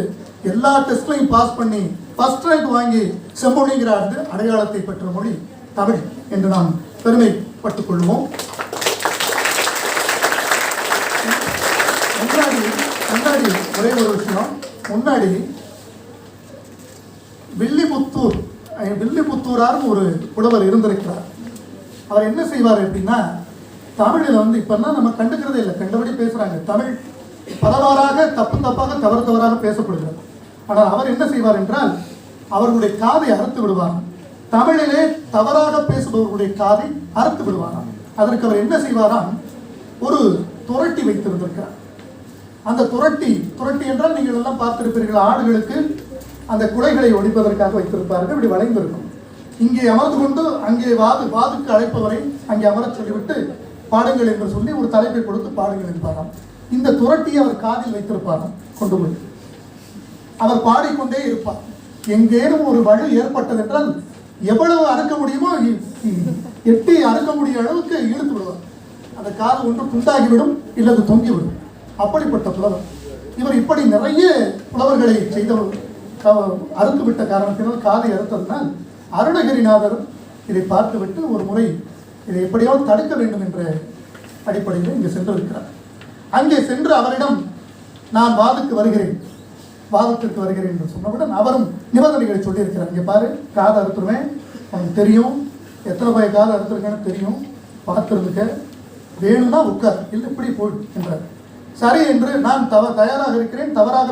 Speaker 6: எல்லா டெஸ்ட்லையும் பாஸ் பண்ணி ஃபர்ஸ்ட் ரேங்க் வாங்கி செம்மொழிங்கிற அடையாளத்தை பெற்ற மொழி தமிழ் என்று நாம் பெருமைப்பட்டுக் கொள்வோம். முன்னாடி ஒரே ஒரு விஷயம், முன்னாடி வில்லிபுத்தூரார் ஒரு புலவர் இருந்திருக்கிறார். அவர் என்ன செய்வார் அப்படின்னா, தமிழில் இப்பெல்லாம் நம்ம கண்டுக்கிறதே இல்லை, கண்டபடி பேசுறாங்க. தமிழ் பலவாறாக தப்பாக தவறாக பேசப்படுகிறது. ஆனால் அவர் என்ன செய்வார் என்றால், அவர்களுடைய காதை அறுத்து விடுவார். தமிழிலே தவறாக பேசுபவர்களுடைய காதை அறுத்து விடுவாராம். அதற்கு அவர் என்ன செய்வாராம், ஒரு துரட்டி வைத்திருந்திருக்கிறார். அந்த துரட்டி என்றால் நீங்கள் எல்லாம் பார்த்திருப்பீர்கள், ஆடுகளுக்கு அந்த குலைகளை ஒடிப்பதற்காக வைத்திருப்பார்கள். இப்படி வளைந்திருக்கும். இங்கே அமர்ந்து கொண்டு அங்கே வாதுக்கு அழைப்பவரை அங்கே அமரச் சொல்லிவிட்டு பாடுங்கள் என்று சொல்லி ஒரு தலைப்பை கொடுத்து பாடுங்கள் என்பாராம். இந்த துரட்டியை அவர் காதில் வைத்திருப்பாராம் கொண்டு போய். அவர் பாடிக்கொண்டே இருப்பார். எங்கேனும் ஒரு வலு ஏற்பட்டது என்றால் எவ்வளவு அறுக்க முடியுமோ எட்டி அறுக்க முடிய அளவுக்கு இழுத்து விடுவார். அந்த காது ஒன்று துண்டாகிவிடும், இல்லது தொங்கிவிடும். அப்படிப்பட்ட புலவர் இவர். இப்படி நிறைய புலவர்களை செய்தவர். அறுத்துவிட்ட காரணத்தினால் காதை அறுத்ததினால் அருணகிரிநாதர் இதை பார்த்துவிட்டு ஒரு முறை இதை எப்படியாவது தடுக்க வேண்டும் என்ற அடிப்படையில் இங்கே சென்றிருக்கிறார். அங்கே சென்று அவரிடம் நான் வாதத்திற்கு வருகிறேன் என்று சொன்னவுடன் அவரும் நிபந்தனைகளை சொல்லியிருக்கிறார். இங்கே பாரு, காதை அறுத்துருவேன், அவனுக்கு தெரியும், எத்தனை ரூபாய் காதை அறுத்துருக்கேன்னு தெரியும், பார்த்துருக்க, வேணும்னா உட்கார், இல்லை இப்படி போய் என்றார். சரி என்று நான் தயாராக இருக்கிறேன், தவறாக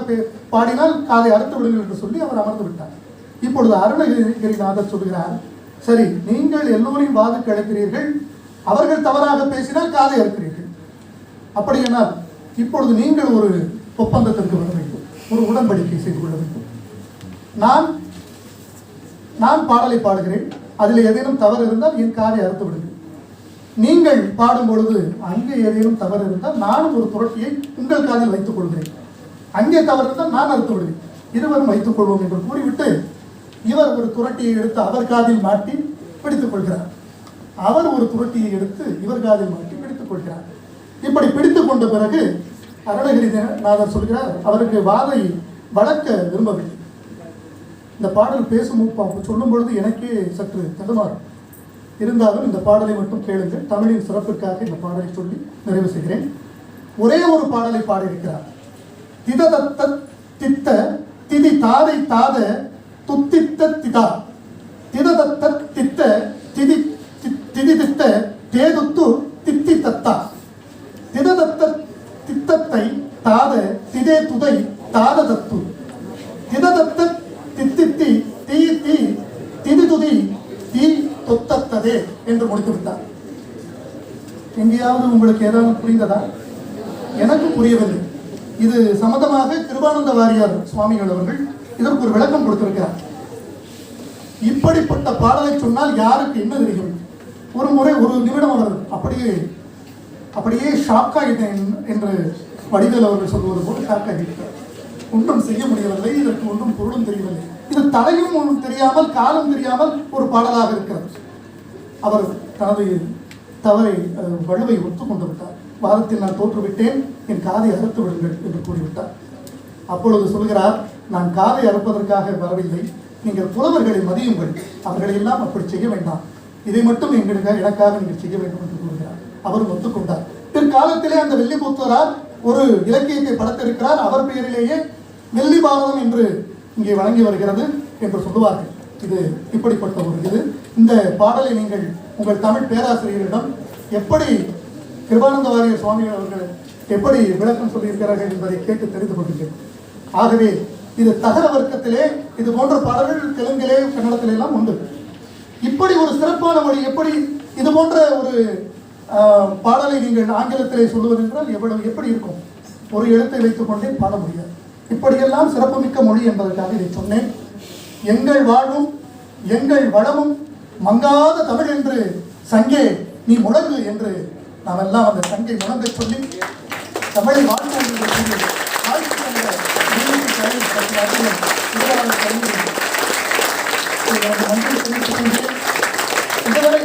Speaker 6: பாடினால் காதை அறுத்து விடுங்கள் என்று சொல்லி அவர் அமர்ந்து விட்டார். இப்பொழுது அருணகிரிநாதர் சொல்கிறார், சரி நீங்கள் எல்லோரையும் வாதுக்கு அழைக்கிறீர்கள், அவர்கள் தவறாக பேசினால் காதை அறுக்கிறீர்கள். அப்படியானால் இப்பொழுது நீங்கள் ஒரு ஒப்பந்தத்திற்கு வர வேண்டும், ஒரு உடன்படிக்கை செய்து கொள்ள வேண்டும். நான் பாடலை பாடுகிறேன், அதில் ஏதேனும் தவறு இருந்தால் என் காதை அறுத்து விடுங்கள். நீங்கள் பாடும் பொழுது அங்கே ஏதேனும் தவறு இருந்தால் நானும் ஒரு புரட்டியை உங்கள் காதில் வைத்துக் கொள்கிறேன், அங்கே தவறு இருந்தால் நான் அறுத்து விடுவேன், இருவரும் வைத்துக் கொள்வோம் என்று கூறிவிட்டு இவர் ஒரு துரட்டியை எடுத்து அவர் காதில் மாட்டி பிடித்துக் கொள்கிறார், அவர் ஒரு துரட்டியை எடுத்து இவர் காதில் மாட்டி பிடித்துக் கொள்கிறார். இப்படி பிடித்துக் கொண்ட பிறகு அருணகிரிநாதர் சொல்கிறார், அவருக்கு வாதை வளர்க்க விரும்பவில்லை. இந்த பாடல் சொல்லும் பொழுது எனக்கே சற்று தடுமாறும், இருந்தாலும் இந்த பாடலை மட்டும் கேளுங்கள். தமிழின் சிறப்புக்காக இந்த பாடலை சொல்லி நிறைவு செய்கிறேன். ஒரே ஒரு பாடலை பாடியிருக்கிறார். திததத்த தித்த திதி தாதை தாத துத்தித்த திதா, திததத்த தித்த திதி திதி தித்த தேதுத்து தித்தி தத்தா, திததத்த தித்தத்தை தாத திதே துதை தாத தத்து, திததத்த தித்தித்தி தீ தீ திதி துதி தீ தொத்தத்ததே என்று முடித்து விட்டார். எங்கேயாவது உங்களுக்கு ஏதாவது புரிந்ததா? எனக்கு புரியவில்லை. இது சம்பந்தமாக கிருபானந்த வாரியார் சுவாமிகள் அவர்கள் இதற்கு ஒரு விளக்கம் கொடுத்திருக்கிறார். இப்படிப்பட்ட பாடலை சொன்னால் யாருக்கு என்ன தெரியும்? ஒரு முறை ஒரு நிமிடம் அவர் அப்படியே ஷாக் ஆகிட்டேன் என்று வடிவேல் அவர்கள் சொல்வது போல் ஷாக் ஆகிட்டார். ஒன்றும் செய்ய முடியவில்லை, இதற்கு ஒன்றும் பொருளும் தெரியவில்லை. இது தலையும் தெரியாமல் காலம் தெரியாமல் ஒரு பாடலாக இருக்கிறது. அவர் தனது தவறை வலுவை ஒத்துக்கொண்டு விட்டார். வாதத்தில் நான் தோற்றுவிட்டேன், என் காதை அறுத்து விடுங்கள் என்று கூறிவிட்டார். அப்பொழுது சொல்கிறார், நான் காதை அறுப்பதற்காக வரவில்லை, நீங்கள் புலவர்களை மதியுங்கள், அவர்களை எல்லாம் அப்படி செய்ய வேண்டாம், இதை மட்டும் எனக்காக நீங்கள் செய்ய வேண்டும் என்று கூறுகிறார். அவரும் ஒத்துக்கொண்டார். பிற்காலத்திலே அந்த வெள்ளிபுத்தரார் ஒரு இலக்கியத்தை படைத்திருக்கிறார். அவர் பெயரிலேயே வெள்ளி பாரதம் என்று இங்கே வழங்கி வருகிறது என்று சொல்லுவார்கள். இது இப்படிப்பட்ட ஒரு இது. இந்த பாடலை நீங்கள் உங்கள் தமிழ் பேராசிரியரிடம் எப்படி கிருபானந்த வாரியர் சுவாமிகள் அவர்கள் எப்படி விளக்கம் சொல்லியிருக்கிறார்கள் என்பதை கேட்டு தெரிந்து கொள்கிறேன். ஆகவே இது தகர வர்க்கத்திலே இது போன்ற பாடல்கள் தெலுங்கிலே கன்னடத்திலே எல்லாம் உண்டு. இப்படி ஒரு சிறப்பான மொழி, எப்படி இது போன்ற ஒரு பாடலை நீங்கள் ஆங்கிலத்திலே சொல்லுவது என்றால் எப்படி இருக்கும்? ஒரு எழுத்தை வைத்துக் கொண்டே பாட முடியாது. இப்படியெல்லாம் சிறப்புமிக்க மொழி என்பதற்காக இதை சொன்னேன். எங்கள் வாழ்வும் எங்கள் வளமும் மங்காத தமிழ் என்று சங்கே நீ முழங்கு என்று நாம் எல்லாம் அந்த சங்கை முழங்க சொல்லி தமிழை வாழ்வோம் என்று சொல்லி இதுவரை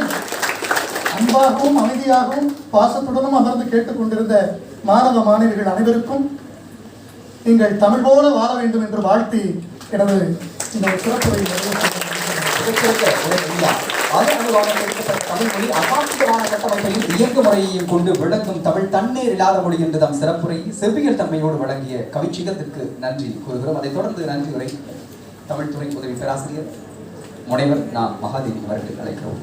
Speaker 6: அன்பாகவும் அமைதியாகவும் பாசத்துடனும் அமர்ந்து கேட்டுக்கொண்டிருந்த மாணவ மாணவிகள் அனைவருக்கும் நீங்கள் தமிழ் போல வாழ வேண்டும் என்று வாழ்த்தி எனது இந்த சிறப்புரை
Speaker 1: தமிழ் மொழி அசாத்தியமான கட்டமைப்பையும் இயங்கு முறையையும் கொண்டு விளங்கும் தமிழ் தண்ணீர் இல்லாத மொழி என்று தம் சிறப்புரை செவ்வியல் தன்மையோடு வழங்கிய கவிச்சிகத்திற்கு நன்றி கூறுகிறோம். அதைத் தொடர்ந்து நன்றி உரை தமிழ் துறை உதவி பேராசிரியர் முனைவர் நான் மகாதேவி அவர்கள் அழைக்கிறோம்.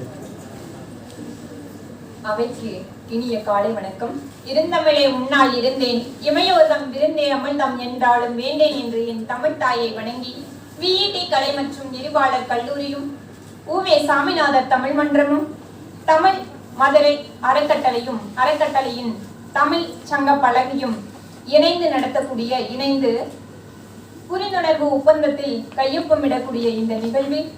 Speaker 7: அவைக்கு இனிய காலை வணக்கம். இருந்தமிழே முன்னால் இருந்தேன், இமையோர்தம் விருந்தே அமிழ்தம் என்றாலும் வேண்டேன் என்று என் தமிழ் தாயை வணங்கி விஇடி கலை மற்றும் இருபாளர் கல்லூரியும் உவே சாமிநாதர் தமிழ் மன்றமும் தமிழ் மதுரை அறக்கட்டளையின் தமிழ் சங்க பலகையும் இணைந்து புரிந்துணர்வு ஒப்பந்தத்தில் கையொப்பமிடக்கூடிய இந்த நிகழ்வில்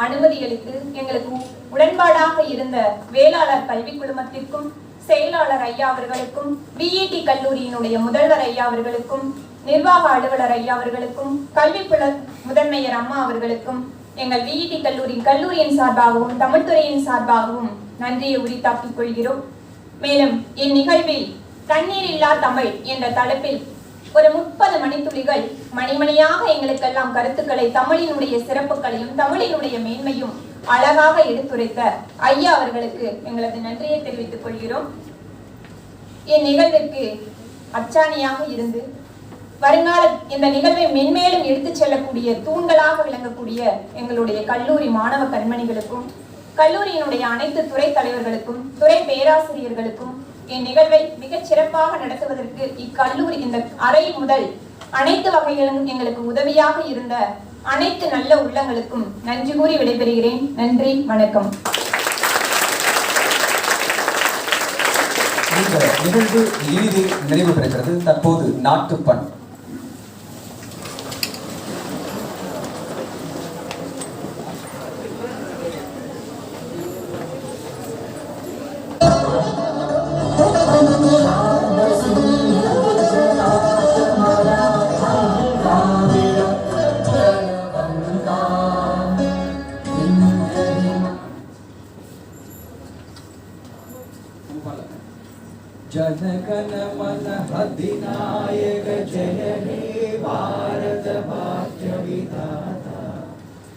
Speaker 7: அனுமதிகளுக்கு எங்களுக்கு உடன்பாடாக இருந்த வேளாளர் கல்வி குழுமத்திற்கும் செயலாளர் ஐயா அவர்களுக்கும் விஇடி கல்லூரியினுடைய முதல்வர் ஐயா அவர்களுக்கும் நிர்வாக அலுவலர் ஐயா அவர்களுக்கும் கல்வி முதன்மையர் அம்மா அவர்களுக்கும் எங்கள் விஇடி கல்லூரியின் சார்பாகவும் தமிழ்துறையின் சார்பாகவும் நன்றியை உரித்தாக்கிக் கொள்கிறோம். மேலும் இந்நிகழ்வில் தண்ணீர் இல்லா தமிழ் என்ற தலைப்பில் ஒரு 30 மணித்துளிகள் மணிமணியாக எங்களுக்கெல்லாம் கருத்துக்களை தமிழினுடைய சிறப்புகளையும் தமிழினுடைய மேன்மையும் அழகாக எடுத்துரைத்த ஐயா அவர்களுக்கு எங்களது நன்றியை தெரிவித்துக் கொள்கிறோம். இந்நிகழ்விற்கு அச்சாணியாக இருந்து வருங்கால இந்த நிகழ்வை மென்மேலும் எடுத்துச் செல்லக்கூடிய தூண்களாக விளங்கக்கூடிய எங்களுடைய கல்லூரி மாணவ கண்மணிகளுக்கும் கல்லூரியினுடைய அனைத்து துறை தலைவர்களுக்கும் துறை பேராசிரியர்களுக்கும் இந்நிகழ்வை மிகச் சிறப்பாக நடத்துவதற்கு இக்கல்லூரி இந்த அறை முதல் அனைத்து வகையிலும் எங்களுக்கு உதவியாக இருந்த அனைத்து நல்ல உள்ளங்களுக்கும் நன்றி கூறி விடைபெறுகிறேன். நன்றி, வணக்கம்.
Speaker 1: இந்த நிகழ்வு இறுதி நிறைவு பெறுகிறது. தற்போது நாட்டுப்பண்.
Speaker 8: जनगण मन अधिनायक जय हे भारत भाग्य विधाता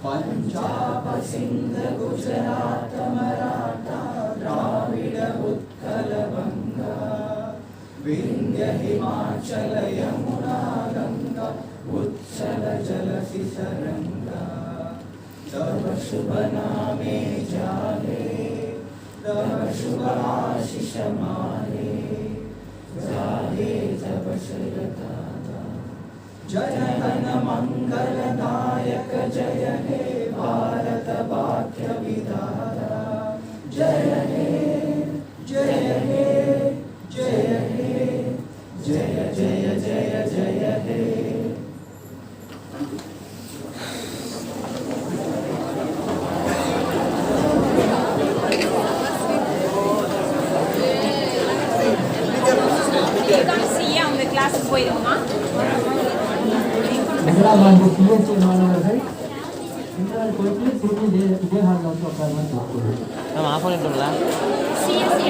Speaker 8: पंजाब सिंध गुजरात मराठा द्राविड उत्कल बंगा विंध्य हिमाचल यमुना गंगा उच्छल जलधि तरंगा तव शुभ नामे जागे तव शुभ आशीष मारे जागे तव शरदाता जय गण मंगल नायक जय हे भारत भाग्य विधाता जय हे जय हे जय हे जय जय जय जय हे.
Speaker 7: கிளாஸுக்கு போயிருமா?
Speaker 2: முதலாம் ஆண்டு பிஎஸ்சி மாணவர்கள் இன்றால் போயிட்டு திரும்பி இதே ஹாலில் வந்து உட்காருமா.
Speaker 4: Ma'am of பண்ணிட்டோம்ல.
Speaker 7: சிஎஸ்சி